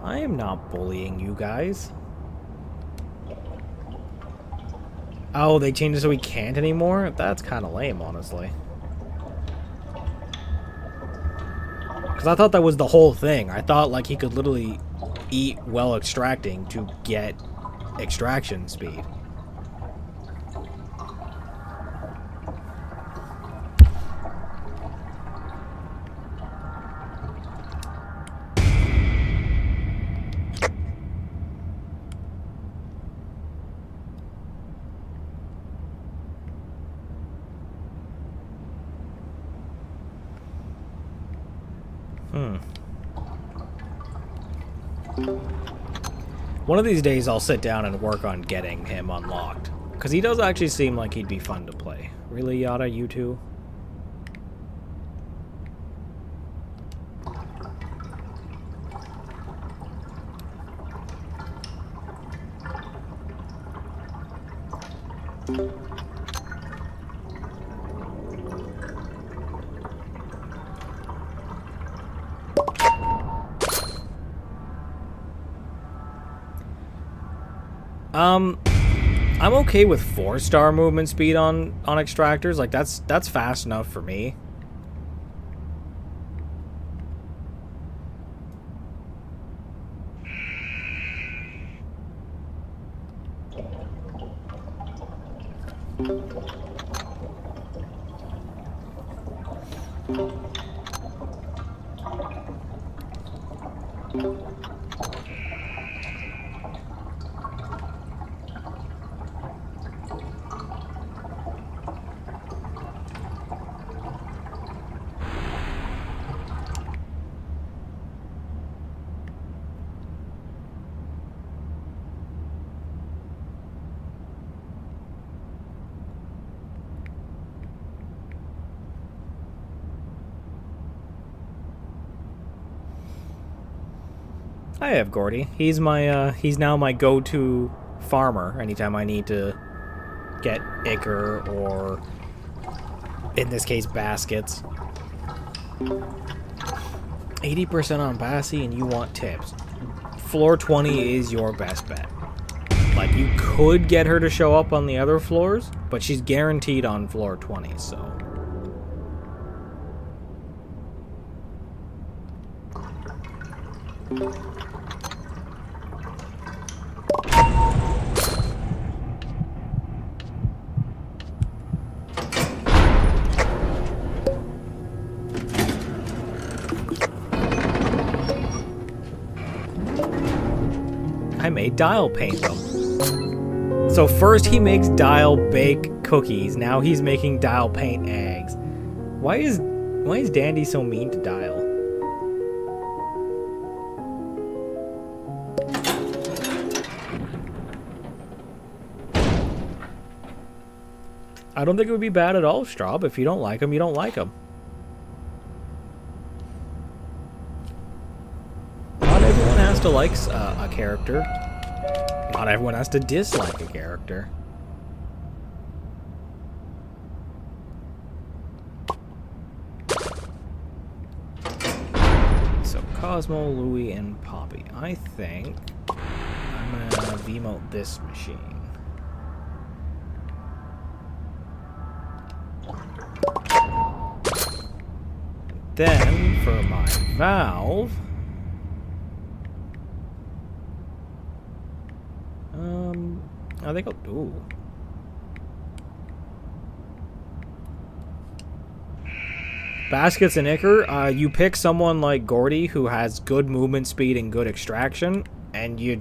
I am not bullying you guys. Oh, they changed it so we can't anymore? That's kind of lame, honestly. Because I thought that was the whole thing. I thought, like, he could literally eat while extracting to get extraction speed. One of these days I'll sit down and work on getting him unlocked. Because he does actually seem like he'd be fun to play. Really, Yada, you two? I'm okay with 4-star movement speed on extractors. Like, that's fast enough for me. I have Gordy. He's my he's now my go-to farmer anytime I need to get ichor or, in this case, baskets. 80% on Bassie and you want tips. Floor 20 is your best bet. Like, you could get her to show up on the other floors, but she's guaranteed on floor 20, so... I made Dial paint them. So first he makes Dial bake cookies, now he's making Dial paint eggs. Why is Dandy so mean to Dial? I don't think it would be bad at all, Straub. If you don't like him, you don't like him. Not everyone has to like a character. Not everyone has to dislike a character. So Cosmo, Louie, and Poppy. I think I'm gonna Vemote this machine. Then for my valve, I think I'll do. Baskets and ichor, you pick someone like Gordy who has good movement speed and good extraction, and you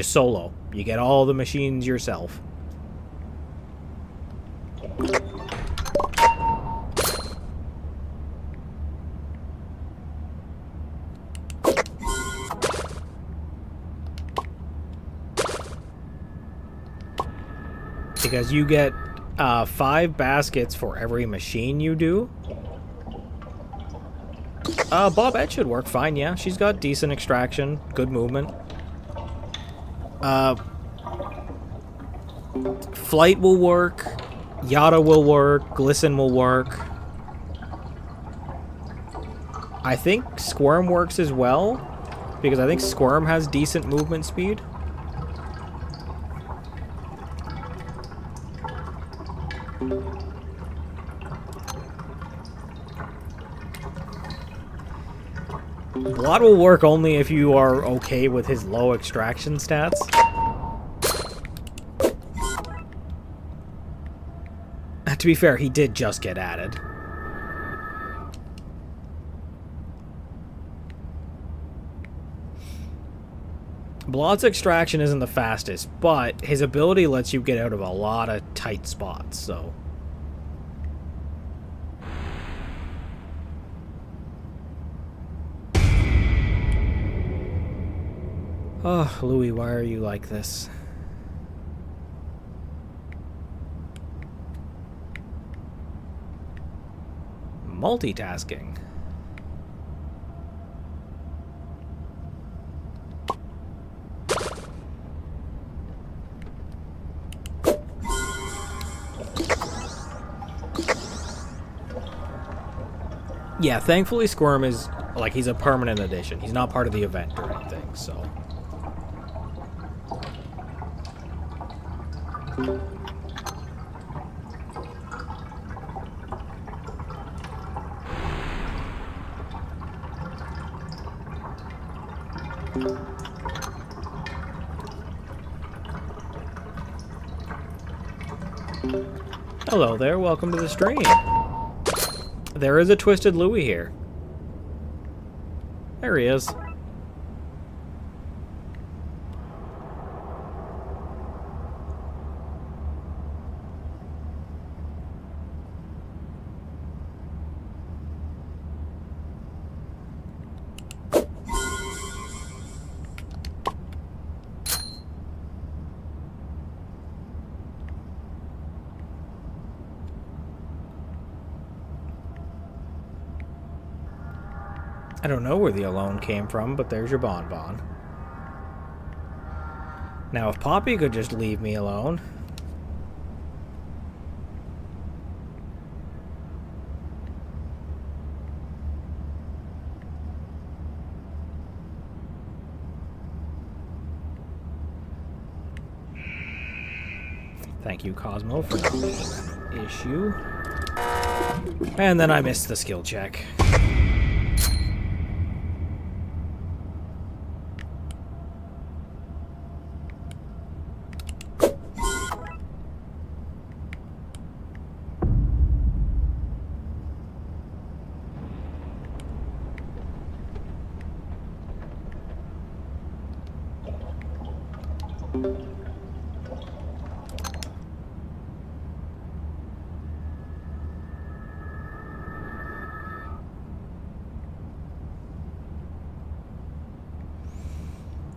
solo. You get all the machines yourself. Because you get 5 baskets for every machine you do. Bobette should work fine, yeah. She's got decent extraction, good movement. Flight will work. Yada will work. Glisten will work. I think Squirm works as well, because I think Squirm has decent movement speed. Blot will work only if you are okay with his low extraction stats. To be fair, he did just get added. Blot's extraction isn't the fastest, but his ability lets you get out of a lot of tight spots, so... Oh, Louie, why are you like this? Multitasking. Yeah, thankfully Squirm is, like, he's a permanent addition. He's not part of the event or anything, so... Hello there, welcome to the stream. There is a Twisted Louie here. There he is. I don't know where the alone came from, but there's your bonbon. Now, if Poppy could just leave me alone. Thank you, Cosmo, for not being an issue. And then I missed the skill check.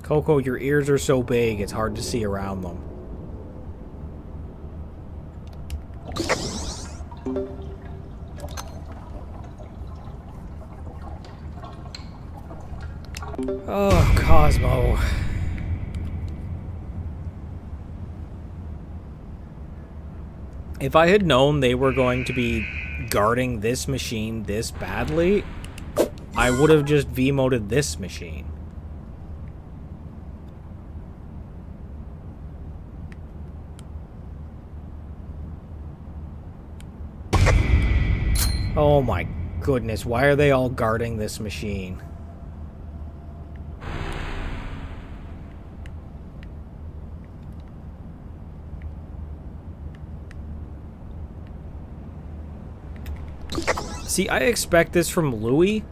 Coco, your ears are so big, it's hard to see around them. Oh, Cosmo. If I had known they were going to be guarding this machine this badly, I would have just V-moded this machine. Oh my goodness, why are they all guarding this machine? See, I expect this from Louie.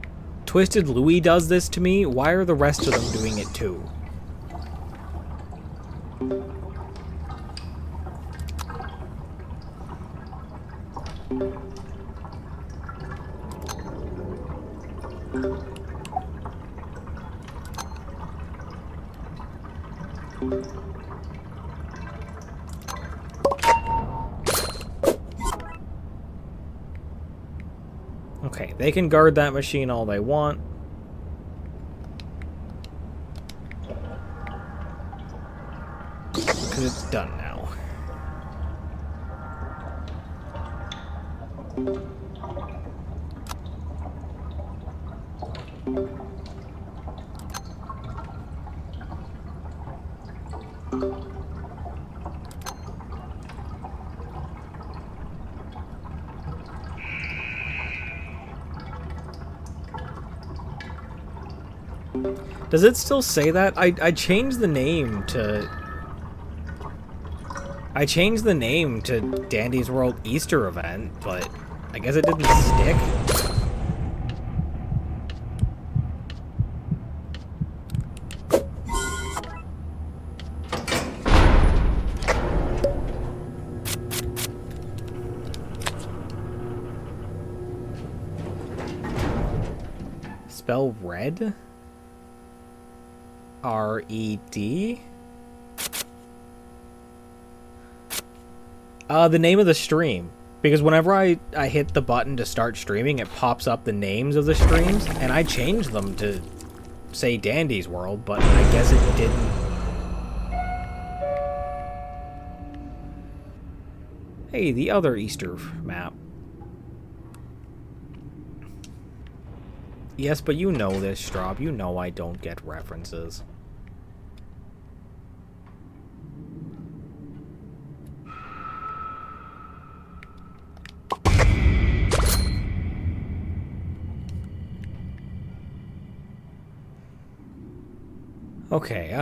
Twisted Louie does this to me. Why are the rest of them doing it too? Okay, they can guard that machine all they want. Because it's done now. Does it still say that? I changed the name to... I changed the name to Dandy's World Easter event, but I guess it didn't stick. Spell red? R-E-D? The name of the stream. Because whenever I hit the button to start streaming, it pops up the names of the streams, and I changed them to say Dandy's World, but I guess it didn't. Hey, the other Easter map. Yes, but you know this, Straub. You know I don't get references. Okay,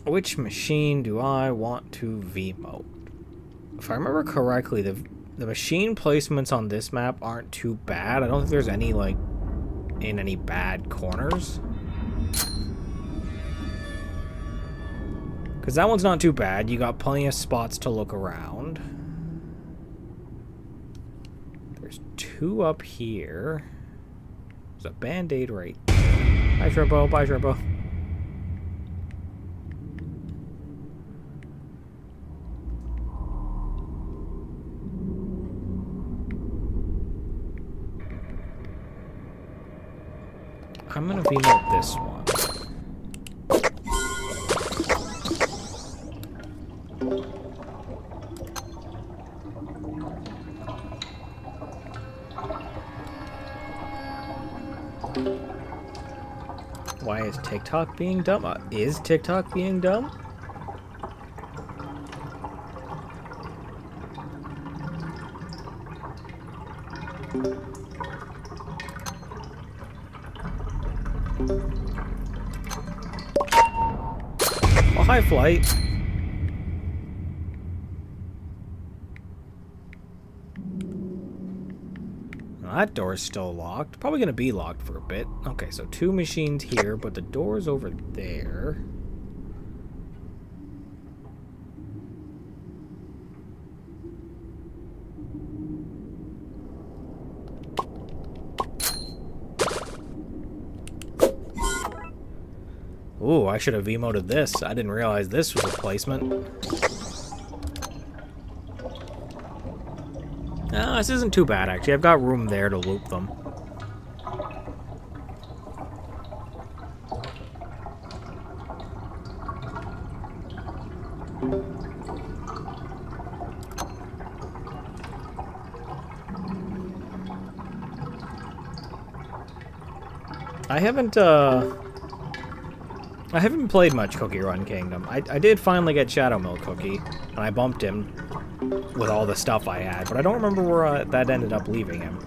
which machine do I want to V-mode? If I remember correctly, the machine placements on this map aren't too bad. I don't think there's any, like, in any bad corners. Because that one's not too bad. You got plenty of spots to look around. There's two up here. There's a band-aid right there. Bye, Turbo. Bye, Turbo. I'm gonna V-mode this one. Why is TikTok being dumb? Is TikTok being dumb? Oh, hi, Flight. Well, that door's still locked. Probably gonna be locked for a bit. Okay, so 2 machines here, but the door's over there. Ooh, I should have V-moded this. I didn't realize this was a placement. This isn't too bad, actually. I've got room there to loop them. I haven't played much Cookie Run Kingdom. I did finally get Shadow Milk Cookie, and I bumped him with all the stuff I had, but I don't remember where that ended up leaving him.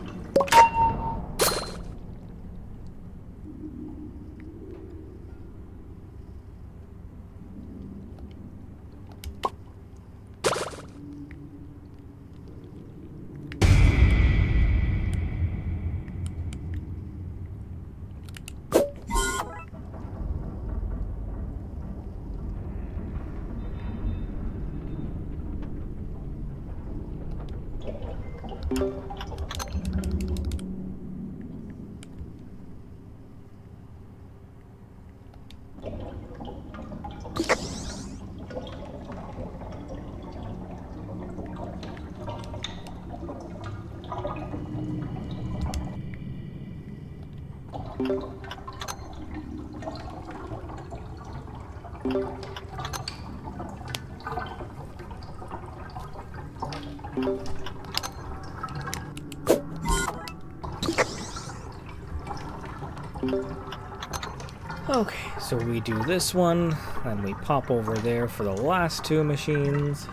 Okay, so we do this one, and we pop over there for the last 2 machines.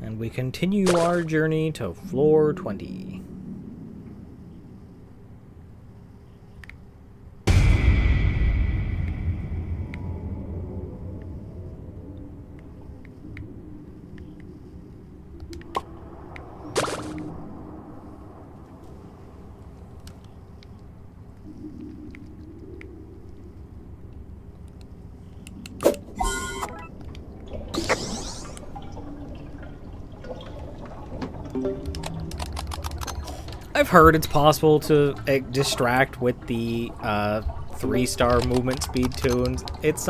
And we continue our journey to floor 20. I've heard it's possible to distract with the 3-star movement speed tunes. It's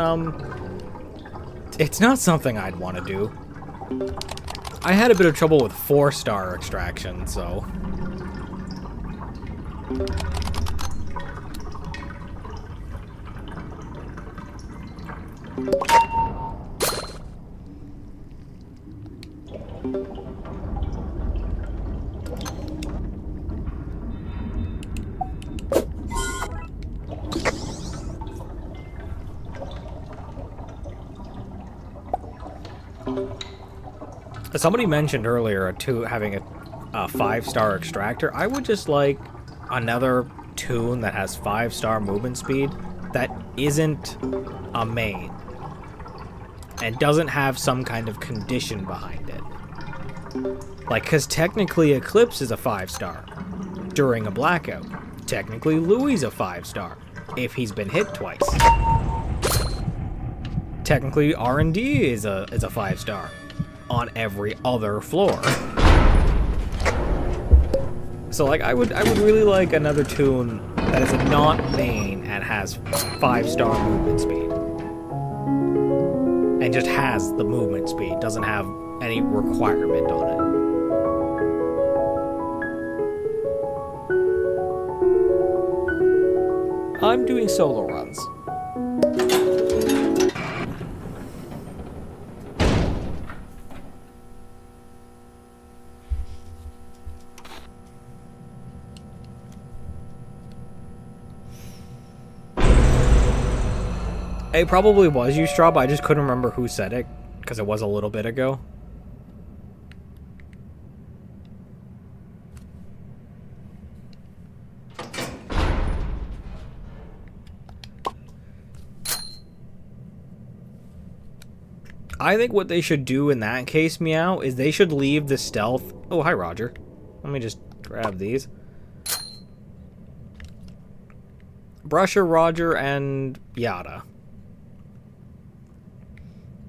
not something I'd want to do. I had a bit of trouble with 4-star extraction, so. Somebody mentioned earlier having a 5-star extractor. I would just like another tune that has 5-star movement speed that isn't a main and doesn't have some kind of condition behind it. Like, because technically Eclipse is a 5-star during a blackout. Technically Louie's a 5-star if he's been hit twice. Technically R&D is a 5-star on every other floor. So like I would really like another tune that is not main and has 5-star movement speed. And just has the movement speed, doesn't have any requirement on I'm doing solo runs. It probably was you, Straw, but I just couldn't remember who said it, because it was a little bit ago. I think what they should do in that case, Meow, is they should leave the stealth... Oh, hi, Roger. Let me just grab these. Brusher, Roger, and Yada.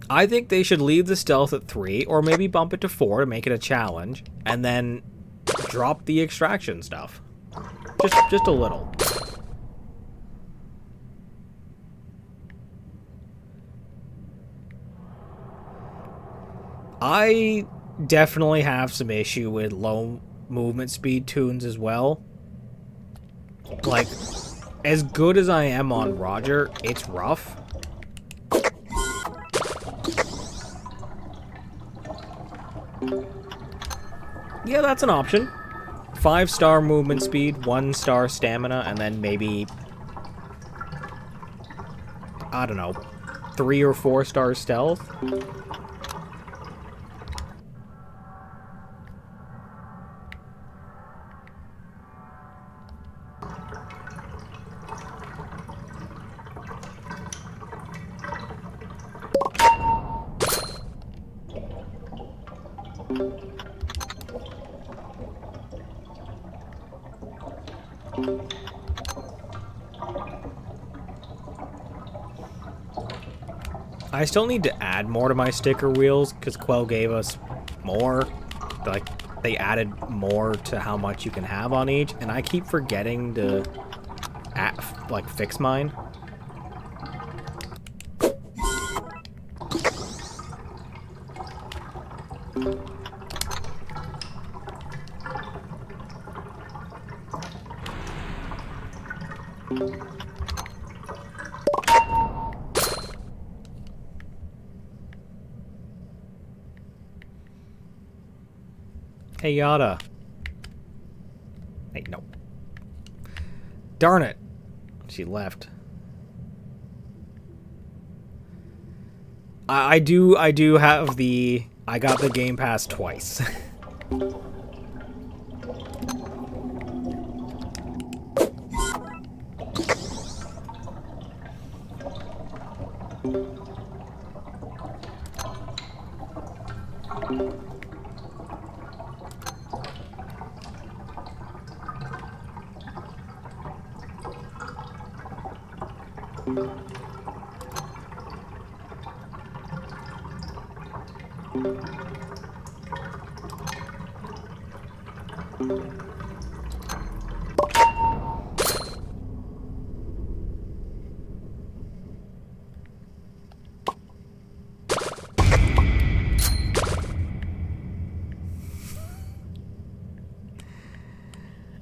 I think they should leave the stealth at 3, or maybe bump it to 4 to make it a challenge, and then drop the extraction stuff. Just a little. I definitely have some issue with low movement speed tunes as well. Like, as good as I am on Roger, it's rough. Yeah, that's an option. 5-star movement speed, 1-star stamina, and then maybe, I don't know, 3 or 4-star stealth. I still need to add more to my sticker wheels, because Quell gave us more. Like, they added more to how much you can have on each, and I keep forgetting to, like, fix mine. Hey, Yada. Hey, no. Darn it. She left. I do have the... I got the Game Pass twice.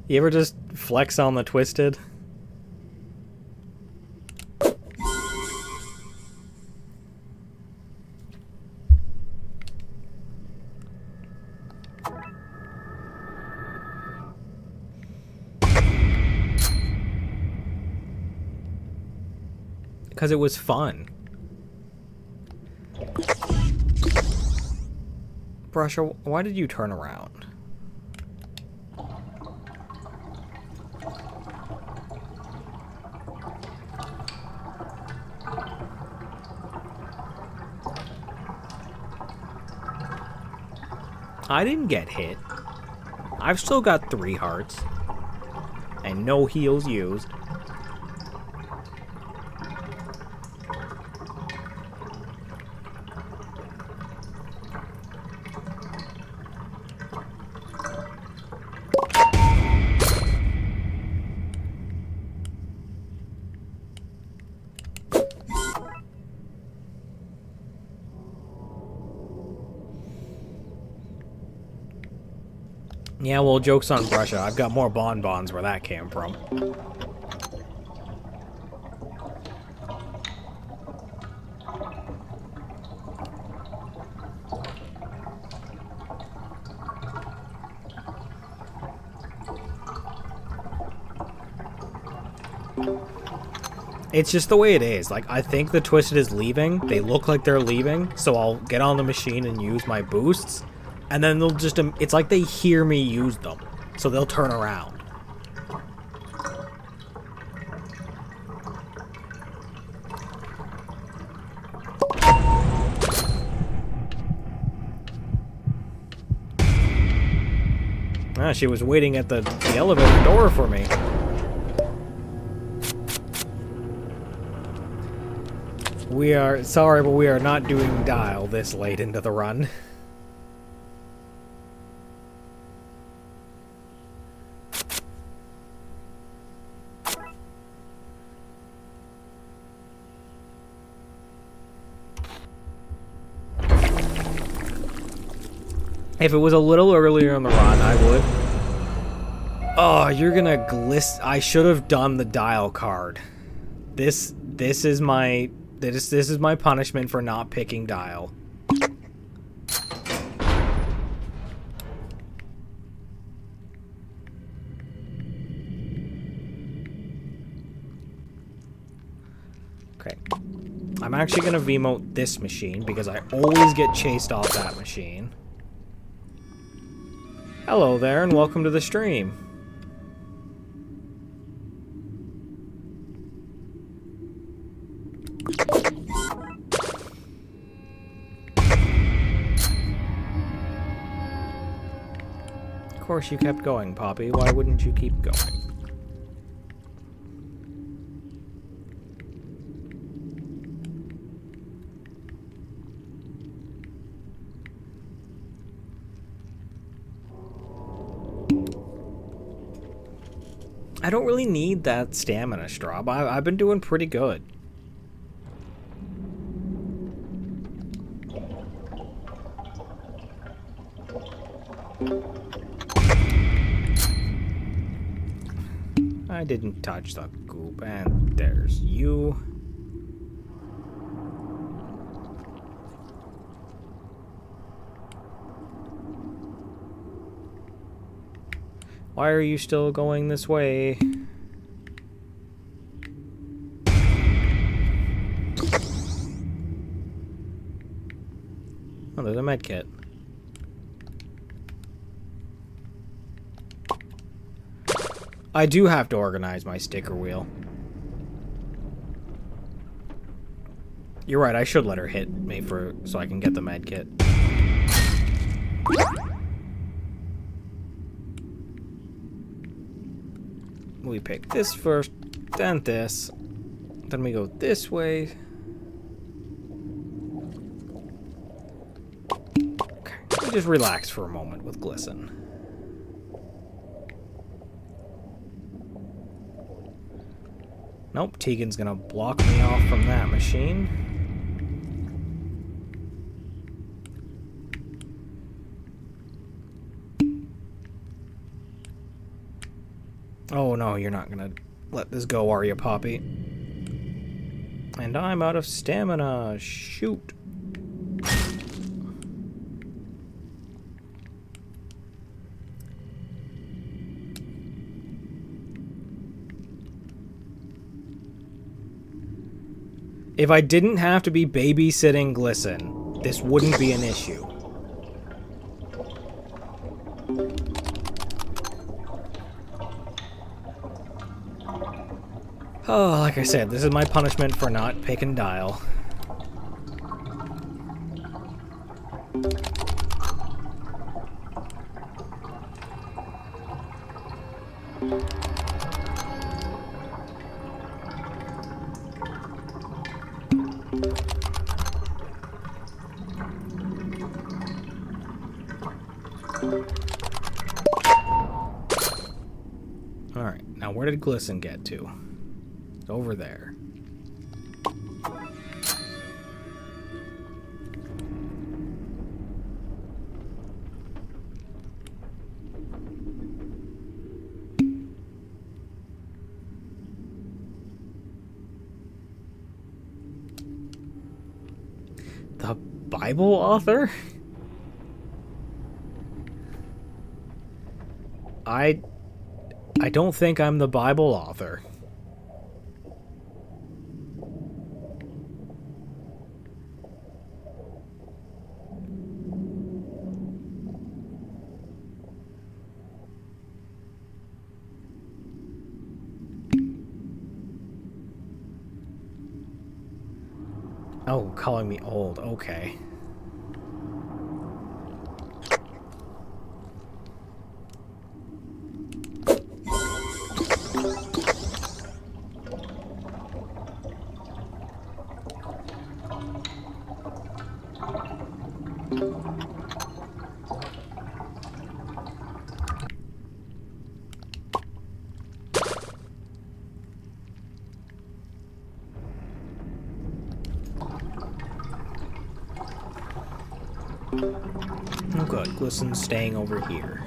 You ever just flex on the Twisted? Because it was fun. Brusher, why did you turn around? I didn't get hit. I've still got 3 hearts. And no heals used. Yeah, well, joke's on Brusha. I've got more bonbons where that came from. It's just the way it is. Like, I think the Twisted is leaving. They look like they're leaving, so I'll get on the machine and use my boosts. And then they'll just... It's like they hear me use them, so they'll turn around. Ah, she was waiting at the elevator door for me. We are sorry, but we are not doing dial this late into the run. If it was a little earlier in the run, I would. Oh, you're gonna I should have done the dial card. This is my punishment for not picking dial. Okay. I'm actually gonna Wiimote this machine because I always get chased off that machine. Hello there, and welcome to the stream. Of course you kept going, Poppy. Why wouldn't you keep going? I don't really need that stamina, Straub. I've been doing pretty good. I didn't touch the goop, and there's you. Why are you still going this way? Oh, there's a med kit. I do have to organize my sticker wheel. You're right, I should let her hit me so I can get the med kit. We pick this first, then this. Then we go this way. Okay, we just relax for a moment with Glisten. Nope, Tegan's gonna block me off from that machine. Oh no, you're not gonna let this go, are you, Poppy? And I'm out of stamina. Shoot. If I didn't have to be babysitting Glisten, this wouldn't be an issue. Oh, like I said, this is my punishment for not picking dial. Alright, now where did Glisten get to? It's over there. The Bible author? I don't think I'm the Bible author. Oh, calling me old. Okay. Oh good, Glissen's staying over here.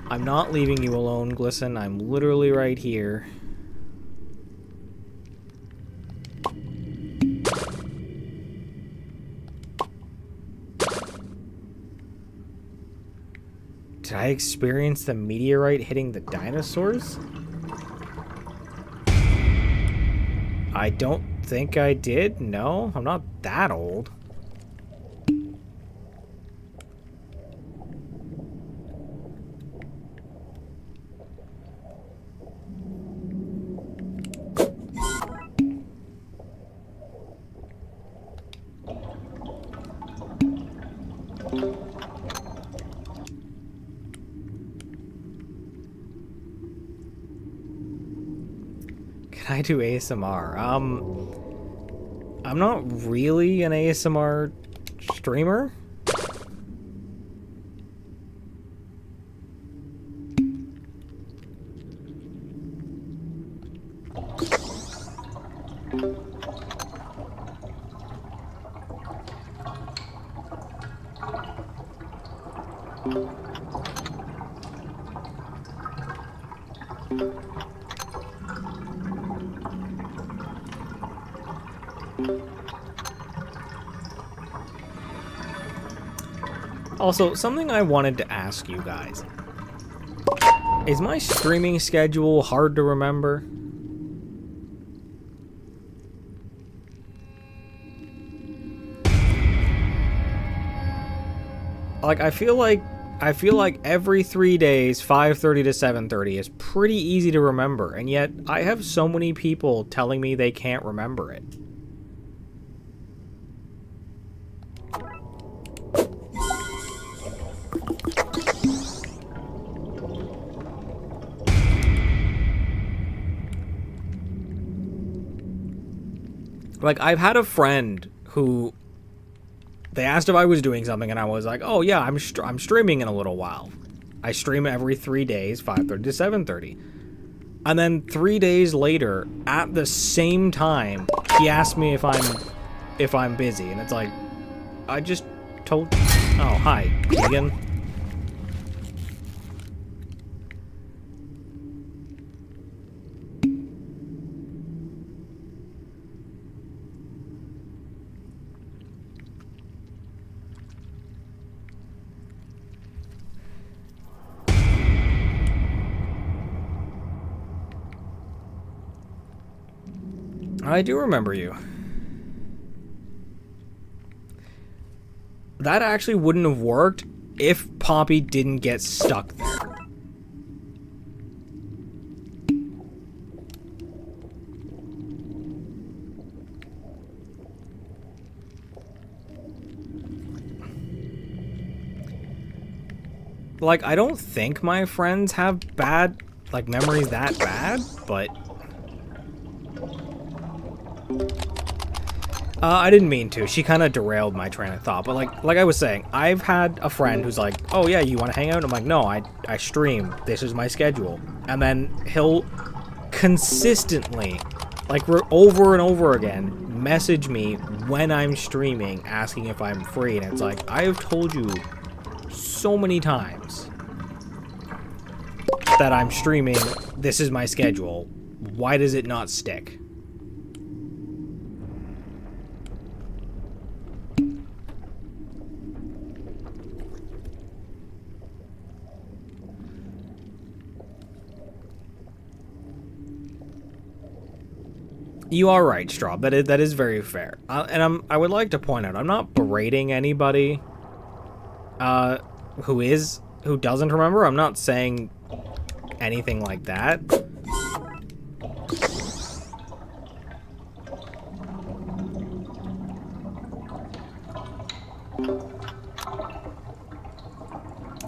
I'm not leaving you alone, Glissen. I'm literally right here. Did I experience the meteorite hitting the dinosaurs? I don't think I did. No, I'm not that old. Can I do ASMR? I'm not really an ASMR streamer. Also, something I wanted to ask you guys. Is my streaming schedule hard to remember? Like, I feel like every 3 days, 5:30 to 7:30 is pretty easy to remember, and yet I have so many people telling me they can't remember it. Like, I've had a friend who, they asked if I was doing something, and I was like, oh yeah, I'm streaming in a little while. I stream every 3 days, 5:30 to 7:30. And then 3 days later, at the same time, he asked me if I'm busy, and it's like, I just told, oh, hi, Keegan. I do remember you. That actually wouldn't have worked if Poppy didn't get stuck there. Like, I don't think my friends have bad, like, memories that bad, but I didn't mean to. She kind of derailed my train of thought. But like I was saying, I've had a friend who's like, oh yeah, you want to hang out? I'm like, no, I stream. This is my schedule. And then he'll consistently, like over and over again, message me when I'm streaming, asking if I'm free. And it's like, I have told you so many times that I'm streaming. This is my schedule. Why does it not stick? You are right, Straw. That is very fair. And I would like to point out, I'm not berating anybody who who doesn't remember. I'm not saying anything like that.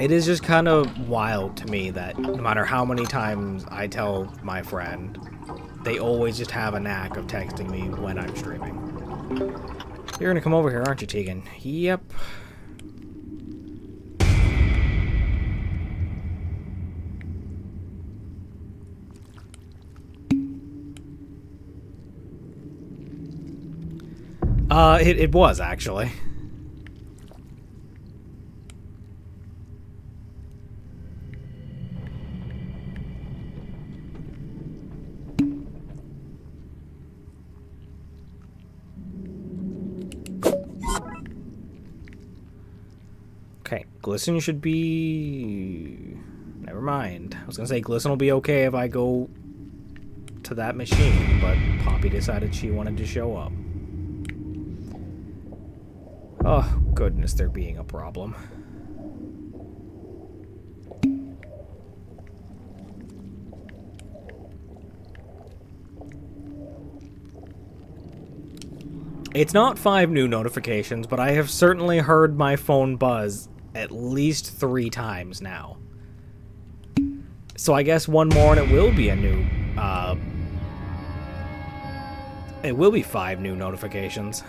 It is just kind of wild to me that no matter how many times I tell my friend, they always just have a knack of texting me when I'm streaming. You're gonna come over here, aren't you, Tegan? Yep. It was, actually. Okay, Glisten should be... Never mind. I was gonna say Glisten will be okay if I go to that machine, but Poppy decided she wanted to show up. Oh, goodness, there being a problem. It's not 5 new notifications, but I have certainly heard my phone buzz at least 3 times now. So I guess one more and it will be a new, it will be 5 new notifications.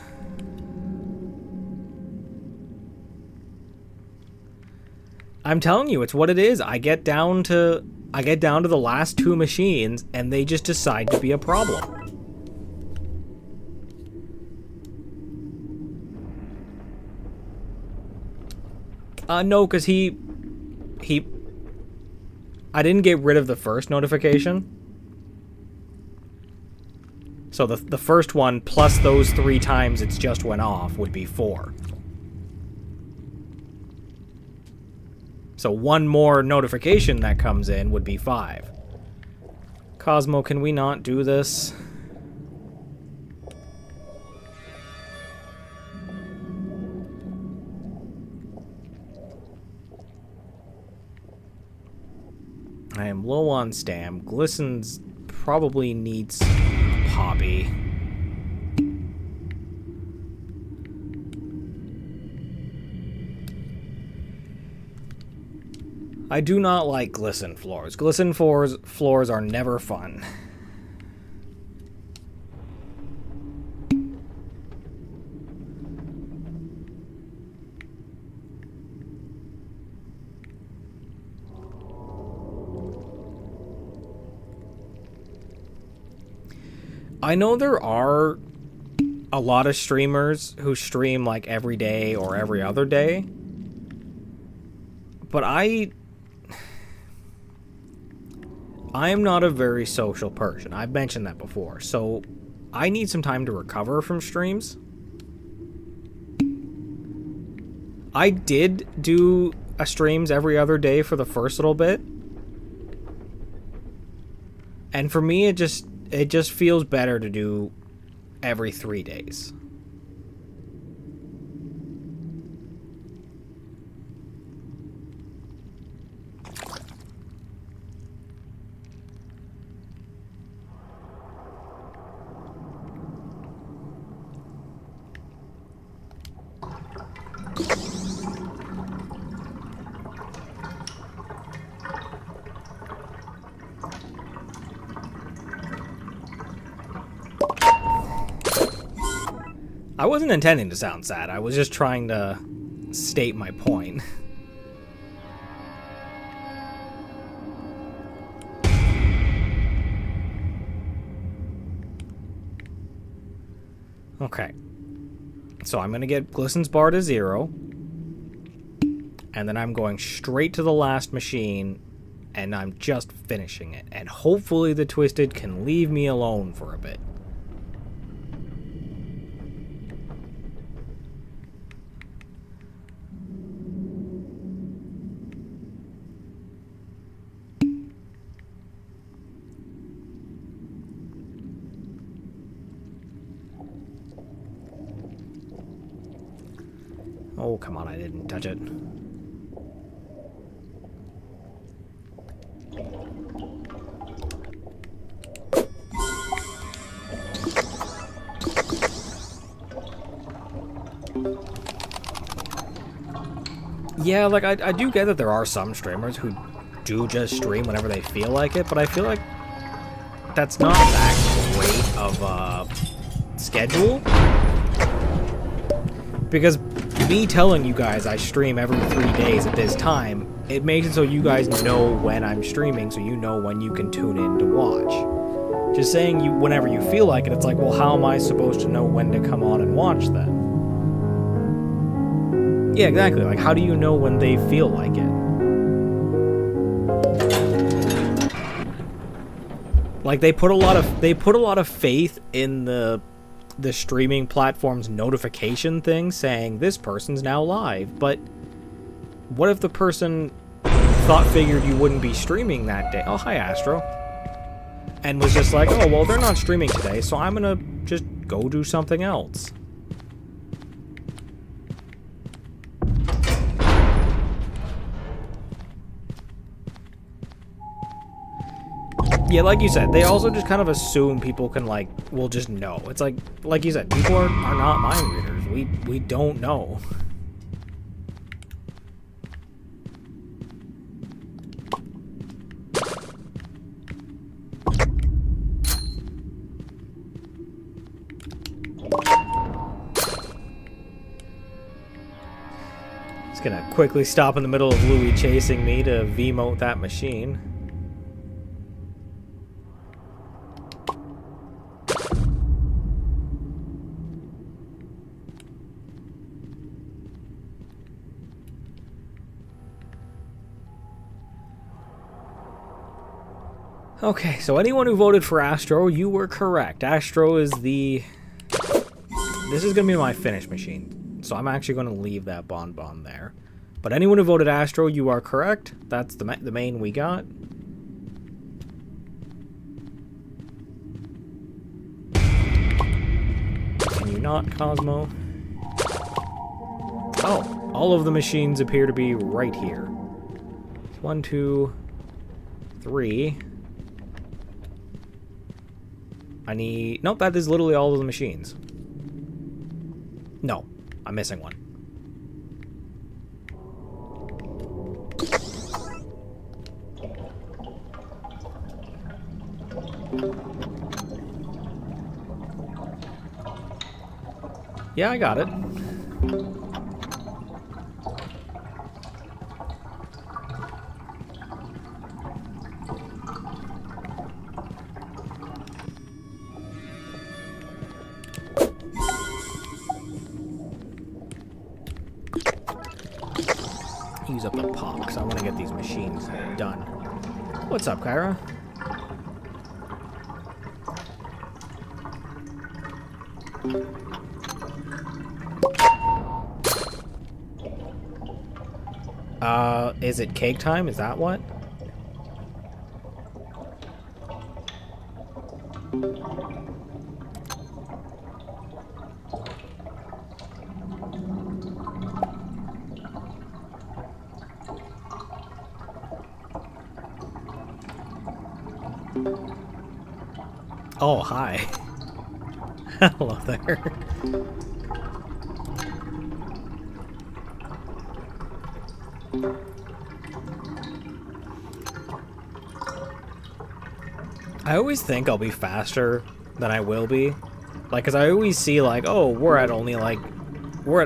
I'm telling you, it's what it is. I get down to the last 2 machines and they just decide to be a problem. No, because I didn't get rid of the first notification. So the first one plus those 3 times it's just went off would be 4. So one more notification that comes in would be 5. Cosmo, can we not do this? I am low on stam. Glisten's probably needs Poppy. I do not like Glisten floors. Glisten floors are never fun. I know there are a lot of streamers who stream like every day or every other day, but I am not a very social person. I've mentioned that before, so I need some time to recover from streams. I did do a streams every other day for the first little bit, and for me it just feels better to do every 3 days. I wasn't intending to sound sad. I was just trying to state my point. Okay. So I'm going to get Glisten's bar to 0. And then I'm going straight to the last machine. And I'm just finishing it. And hopefully the Twisted can leave me alone for a bit. Oh, come on, I didn't touch it. Yeah, like, I do get that there are some streamers who do just stream whenever they feel like it, but I feel like that's not that great of a schedule. Because me telling you guys I stream every 3 days at this time, it makes it so you guys know when I'm streaming, so you know when you can tune in to watch. Just saying you whenever you feel like it, it's like, well, how am I supposed to know when to come on and watch then? Yeah, exactly. Like, how do you know when they feel like it? Like, they put a lot of faith in the streaming platform's notification thing saying this person's now live, but what if the person figured you wouldn't be streaming that day? Oh, hi, Astro. And was just like, oh, well, they're not streaming today, so I'm gonna just go do something else. Yeah, like you said, they also just kind of assume people can, like, will just know. It's like you said, people are not mind readers. We don't know. Just gonna quickly stop in the middle of Louis chasing me to V-mote that machine. Okay, so anyone who voted for Astro, you were correct. Astro is the... This is going to be my finish machine, so I'm actually going to leave that bonbon there. But anyone who voted Astro, you are correct. That's the main we got. Can you not, Cosmo? Oh, all of the machines appear to be right here. 1, 2, 3... I need... Nope, that is literally all of the machines. No, I'm missing one. Yeah, I got it. Use up the pox. I want to get these machines done. What's up, Kyra? Is it cake time? Is that what? Oh, hi. Hello there. I always think I'll be faster than I will be. Like, cause I always see like, oh, we're at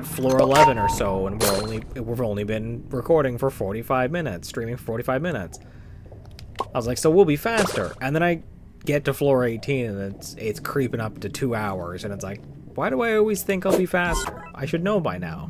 floor 11 or so, and we've only been recording for 45 minutes, streaming for 45 minutes. I was like, so we'll be faster. And then I get to floor 18 and it's creeping up to 2 hours, and it's like, why do I always think I'll be faster? I should know by now.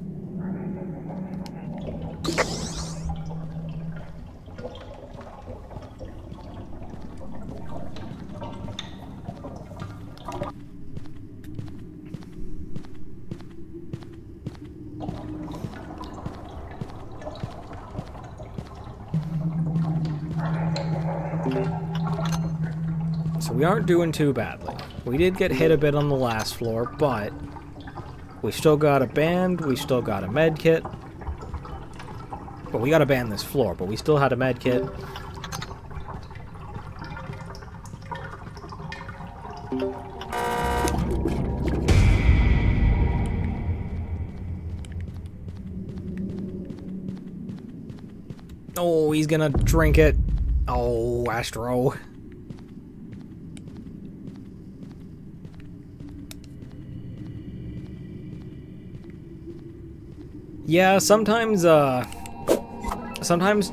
So we aren't doing too badly. We did get hit a bit on the last floor, but we still got a band, we still got a med kit. Well, we got to ban this floor, but we still had a med kit. Oh, he's gonna drink it. Oh, Astro. Yeah, sometimes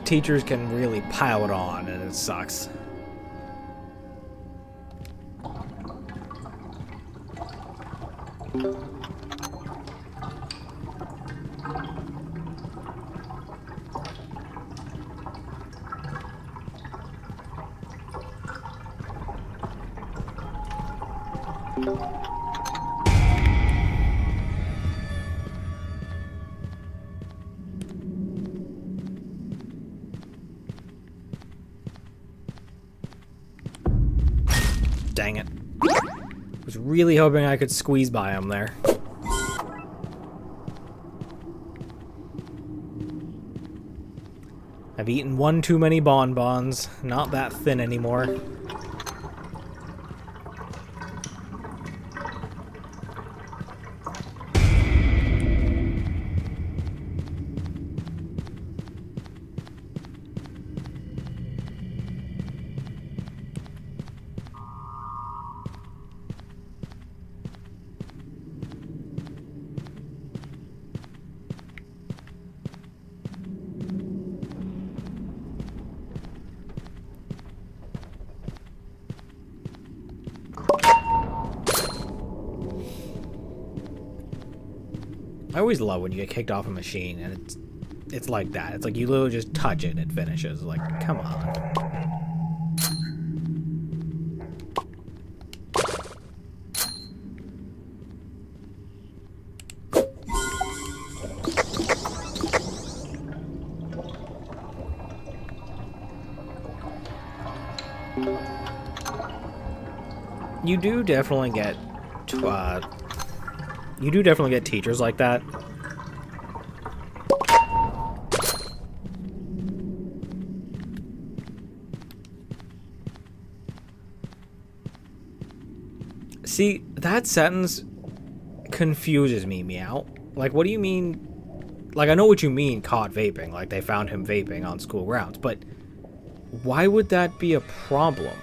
teachers can really pile it on, and it sucks. Dang it. Was really hoping I could squeeze by him there. I've eaten one too many bonbons. Not that thin anymore. I always love when you get kicked off a machine and it's like that. It's like you literally just touch it and it finishes. Like, come on. You do definitely get teachers like that. See, that sentence confuses me, Meow. Like, what do you mean? Like, I know what you mean, caught vaping. Like, they found him vaping on school grounds. But why would that be a problem?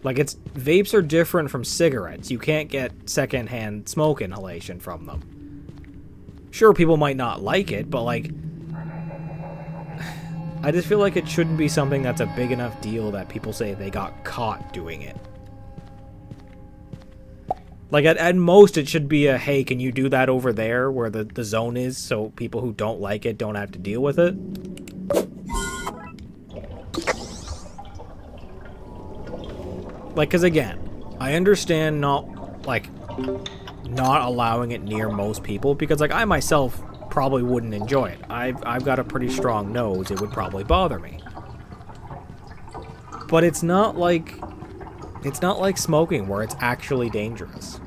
Like, vapes are different from cigarettes. You can't get secondhand smoke inhalation from them. Sure, people might not like it, but, like, I just feel like it shouldn't be something that's a big enough deal that people say they got caught doing it. Like, at most, it should be a, hey, can you do that over there where the zone is so people who don't like it don't have to deal with it? Like, because again, I understand not allowing it near most people because, like, I myself probably wouldn't enjoy it. I've got a pretty strong nose. It would probably bother me. But it's not like smoking where it's actually dangerous.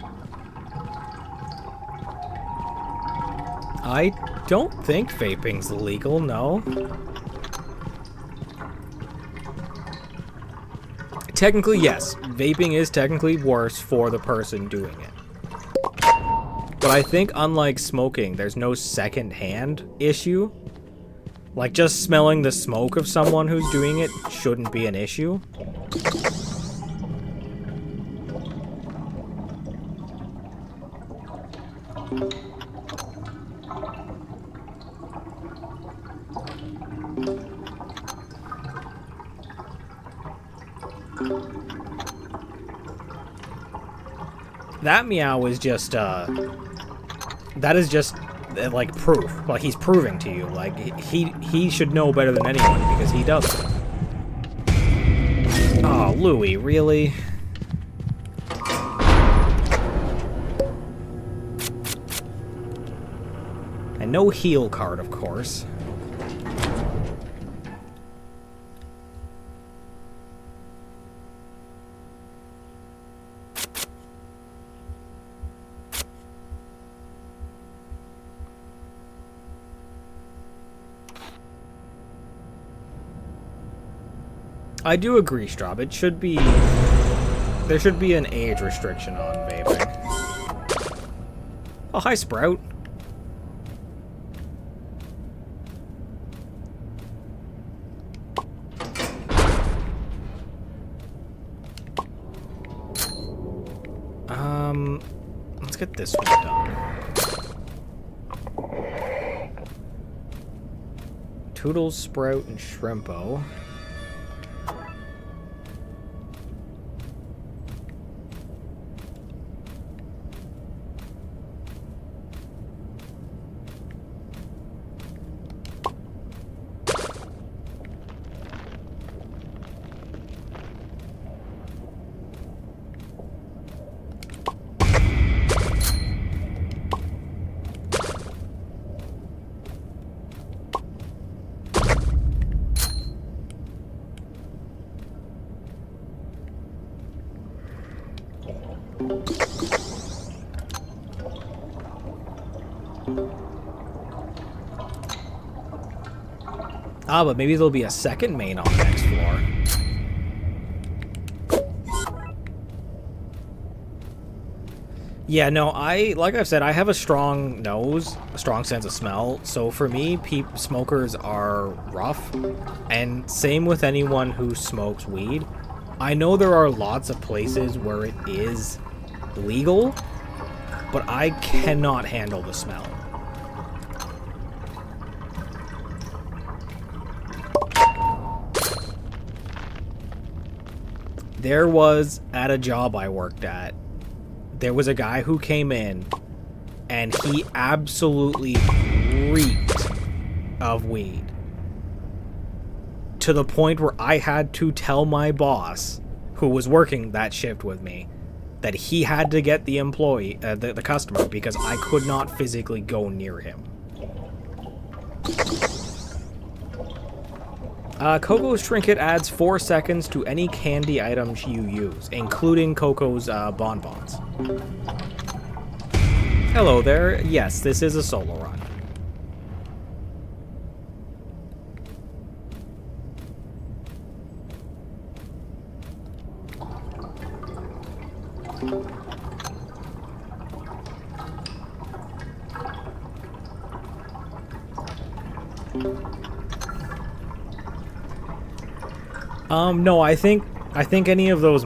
I don't think vaping's legal, no. Technically, yes. Vaping is technically worse for the person doing it. But I think unlike smoking, there's no second-hand issue. Like, just smelling the smoke of someone who's doing it shouldn't be an issue. That Meow is just, that is just, like, proof. Like, he's proving to you. Like, he should know better than anyone because he doesn't. Oh, Louie, really? And no heal card, of course. I do agree, Straub. It should be... There should be an age restriction on vaping. Oh, hi, Sprout. Let's get this one done. Toodles, Sprout, and Shrimpo. Ah, but maybe there'll be a second main on the next floor. Yeah, no, like I've said, I have a strong nose, a strong sense of smell. So for me, smokers are rough. And same with anyone who smokes weed. I know there are lots of places where it is legal, but I cannot handle the smell. There was, at a job I worked at, there was a guy who came in and he absolutely reeked of weed. To the point where I had to tell my boss, who was working that shift with me, that he had to get the employee, the customer, because I could not physically go near him. Coco's trinket adds 4 seconds to any candy items you use, including Coco's bonbons. Hello there. Yes, this is a solo run. No, I think any of those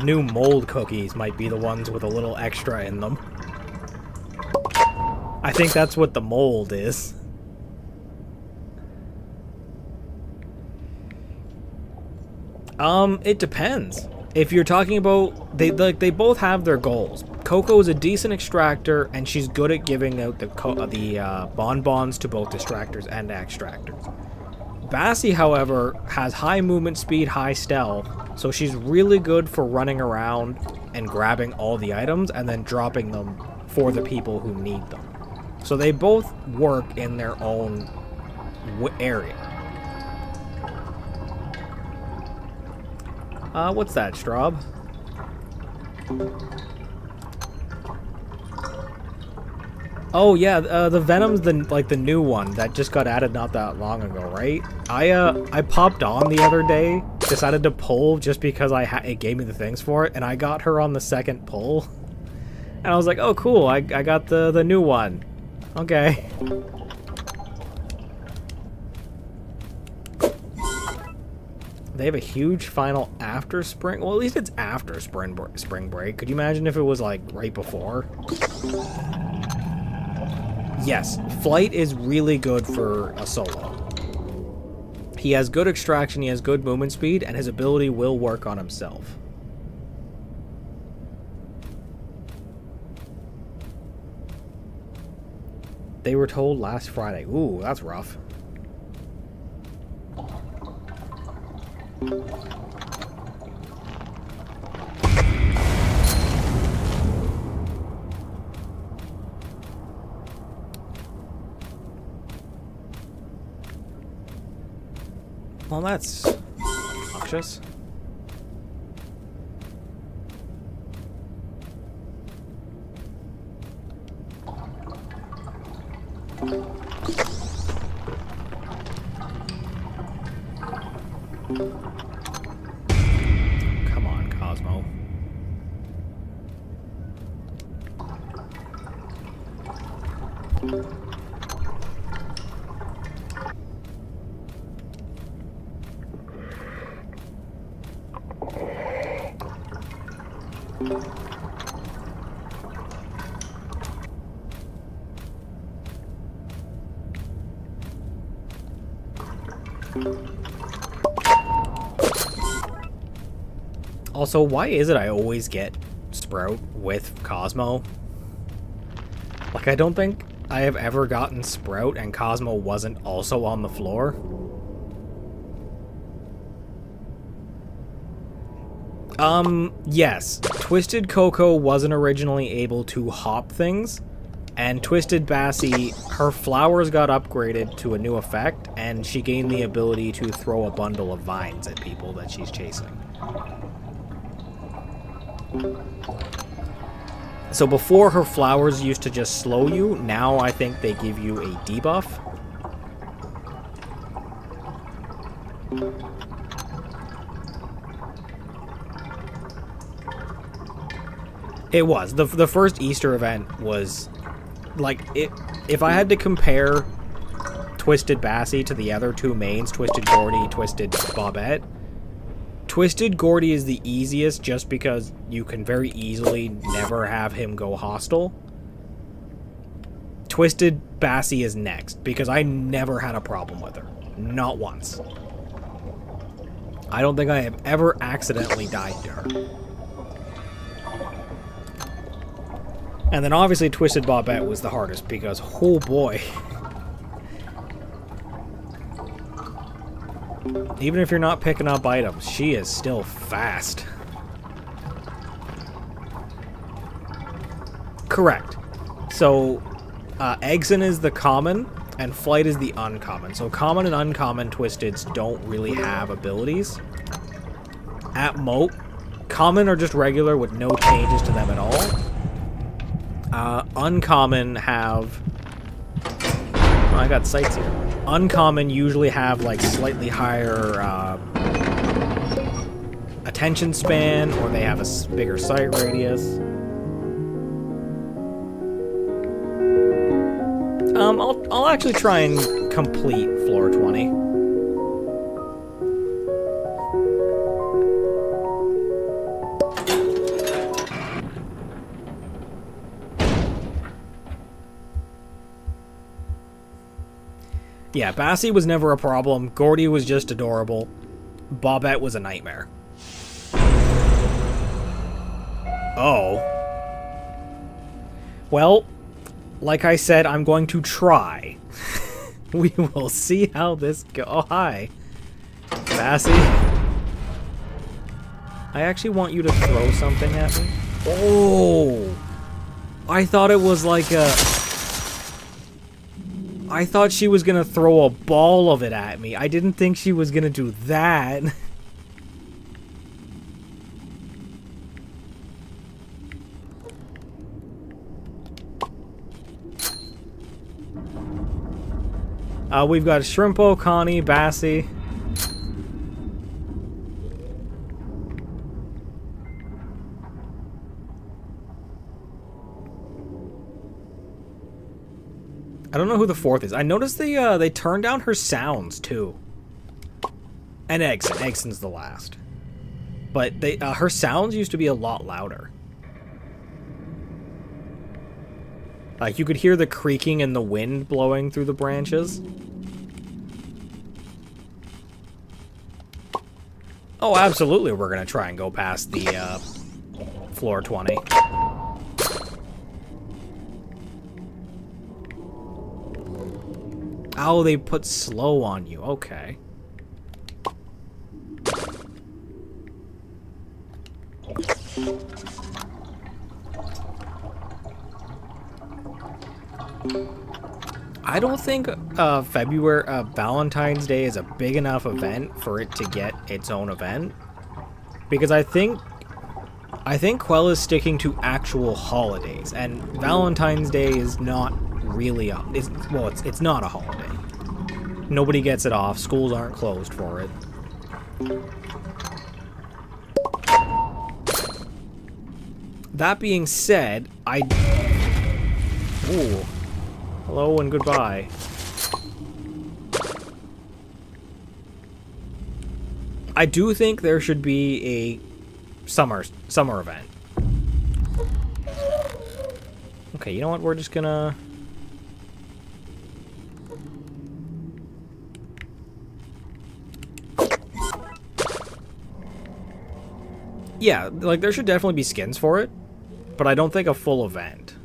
new mold cookies might be the ones with a little extra in them. I think that's what the mold is. It depends. If you're talking about, they both have their goals. Coco is a decent extractor, and she's good at giving out the bonbons to both distractors and extractors. Bassie, however, has high movement speed, high stealth, so she's really good for running around and grabbing all the items and then dropping them for the people who need them. So they both work in their own area. What's that, Straub? Oh yeah, the Venom's the new one that just got added not that long ago, right? I popped on the other day, decided to pull just because it gave me the things for it, and I got her on the second pull. And I was like, oh cool, I got the new one. Okay. They have a huge final after spring. Well, at least it's after spring break. Could you imagine if it was like right before? Yes, Flight is really good for a solo. He has good extraction, he has good movement speed, and his ability will work on himself. They were told last Friday. Ooh, that's rough. Well, that's obnoxious. Come on, Cosmo. Also, why is it I always get Sprout with Cosmo? Like, I don't think I have ever gotten Sprout and Cosmo wasn't also on the floor. Yes. Twisted Coco wasn't originally able to hop things, and Twisted Bassie, her flowers got upgraded to a new effect, and she gained the ability to throw a bundle of vines at people that she's chasing. So before, her flowers used to just slow you. Now I think they give you a debuff. It was. The first Easter event was, like, if I had to compare Twisted Bassie to the other two mains, Twisted Gordy, Twisted Bobette, Twisted Gordy is the easiest just because you can very easily never have him go hostile. Twisted Bassie is next because I never had a problem with her. Not once. I don't think I have ever accidentally died to her. And then obviously Twisted Bobette was the hardest because, oh boy. Even if you're not picking up items, she is still fast. Correct. So, Exon is the common, and Flight is the uncommon. So common and uncommon Twisteds don't really have abilities. At Moat, common are just regular with no changes to them at all. Uncommon have... Oh, I got sights here. Uncommon usually have, like, slightly higher attention span, or they have a bigger sight radius. I'll actually try and complete floor 20. Yeah, Bassie was never a problem. Gordy was just adorable. Bobette was a nightmare. Oh. Well, like I said, I'm going to try. We will see how this goes. Oh, hi. Bassie. I actually want you to throw something at me. Oh. I thought it was like a... I thought she was gonna throw a ball of it at me. I didn't think she was gonna do that. We've got Shrimpo, Connie, Bassie. I don't know who the fourth is. I noticed they turned down her sounds too. And Exon. Exon's the last. But they her sounds used to be a lot louder. Like you could hear the creaking and the wind blowing through the branches. Oh, absolutely, we're gonna try and go past the floor 20. Oh, they put slow on you. Okay. I don't think Valentine's Day is a big enough event for it to get its own event. Because I think Quell is sticking to actual holidays, and Valentine's Day is not really it's not a holiday. Nobody gets it off. Schools aren't closed for it. That being said, Ooh. Hello and goodbye. I do think there should be a summer event. Okay, you know what? We're just gonna... Yeah, like, there should definitely be skins for it, but I don't think a full event.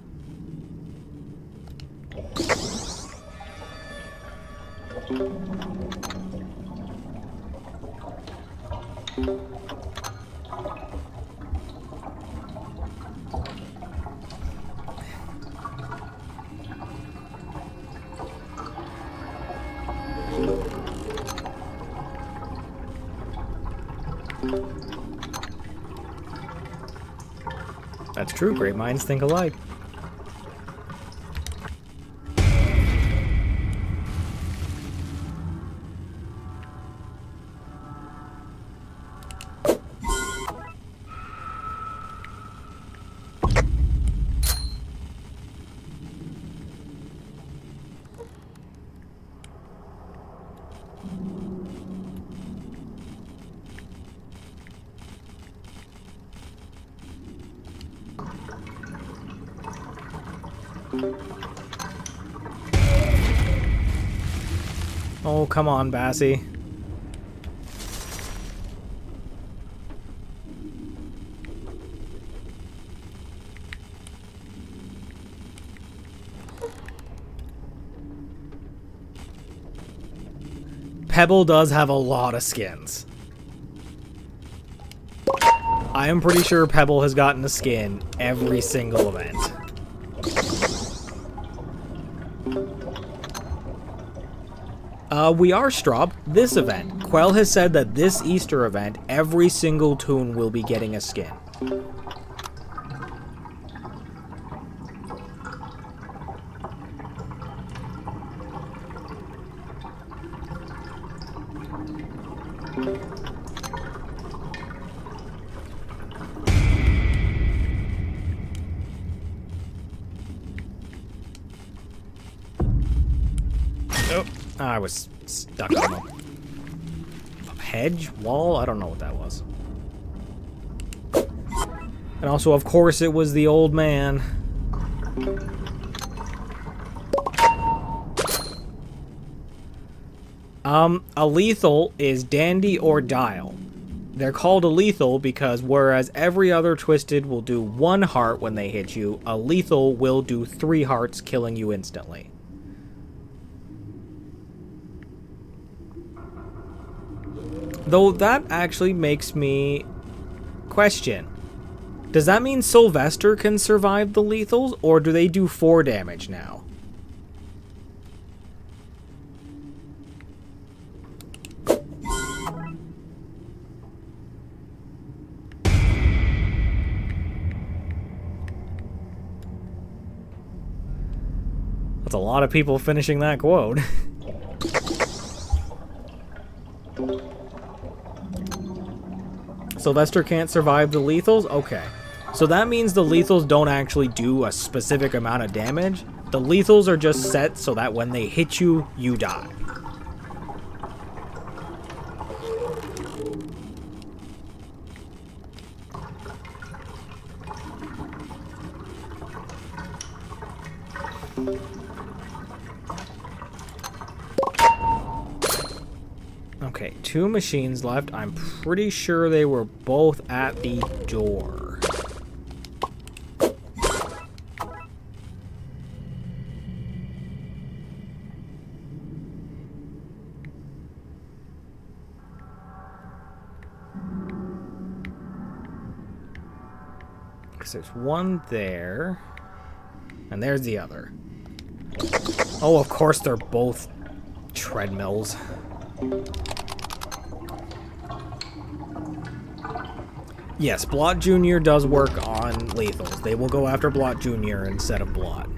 That's true, great minds think alike. Oh, come on, Bassie. Pebble does have a lot of skins. I am pretty sure Pebble has gotten a skin every single event. We are Straub. This event. Quell has said that this Easter event, every single toon will be getting a skin. Oh, I was stuck on a hedge? Wall? I don't know what that was. And also, of course, it was the old man. A lethal is Dandy or Dial. They're called a lethal because whereas every other Twisted will do 1 heart when they hit you, a lethal will do 3 hearts, killing you instantly. Though that actually makes me question. Does that mean Sylvester can survive the lethals, or do they do 4 damage now? That's a lot of people finishing that quote. Sylvester can't survive the lethals? Okay. So that means the lethals don't actually do a specific amount of damage. The lethals are just set so that when they hit you, you die. Okay, 2 machines left. I'm pretty sure they were both at the door. Because there's one there, and there's the other. Oh, of course they're both treadmills. Yes, Blot Jr. does work on lethals. They will go after Blot Jr. instead of Blot.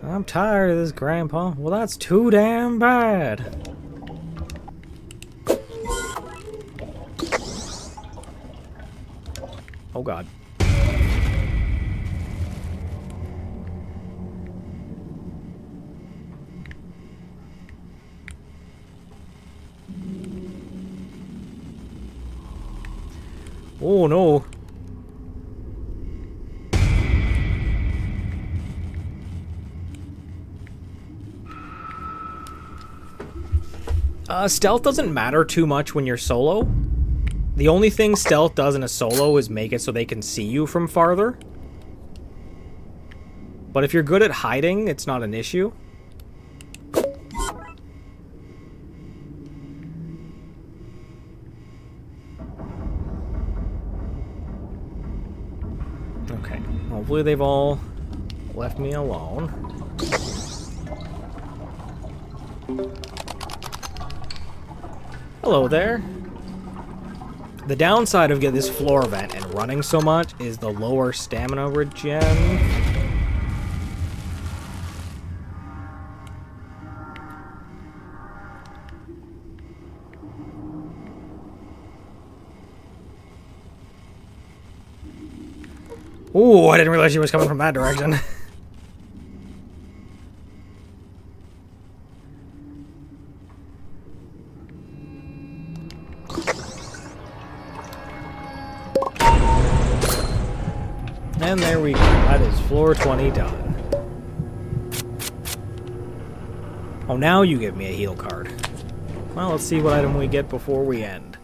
I'm tired of this, Grandpa. Well, that's too damn bad. Oh, God. Oh, no. Stealth doesn't matter too much when you're solo. The only thing stealth does in a solo is make it so they can see you from farther. But if you're good at hiding, it's not an issue. Okay, hopefully they've all left me alone. Hello there. The downside of getting this floor vent and running so much is the lower stamina regen. Ooh, I didn't realize she was coming from that direction. And there we go. That is floor 20 done. Oh, now you give me a heal card. Well, let's see what item we get before we end.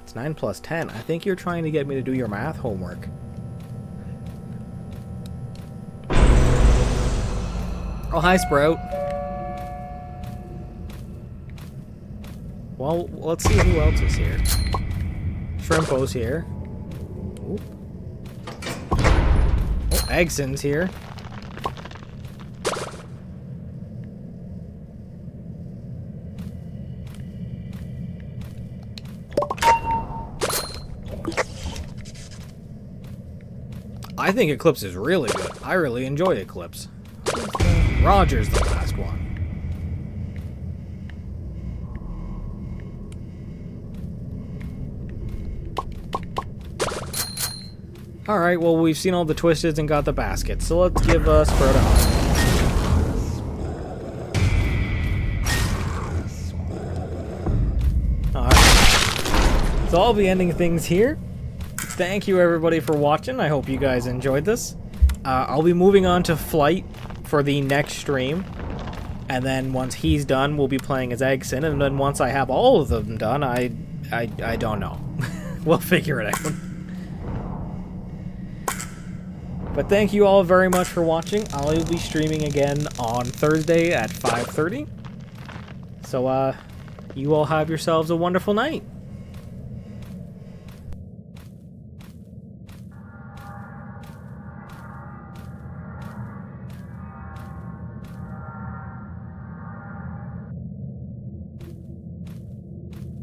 It's 9 plus 10. I think you're trying to get me to do your math homework. Oh, hi, Sprout. Well, let's see who else is here. Shrimpo's here. Ooh. Oh, Eggson's here. I think Eclipse is really good. I really enjoy Eclipse. Roger's the last one. Alright, well, we've seen all the Twisteds and got the basket, so let's give Sprout a hug. Alright. So I'll be ending things here. Thank you, everybody, for watching. I hope you guys enjoyed this. I'll be moving on to Flight for the next stream, and then once he's done, we'll be playing as Eggson, and then once I have all of them done, I don't know. We'll figure it out. But thank you all very much for watching. I'll be streaming again on Thursday at 5:30. So, you all have yourselves a wonderful night.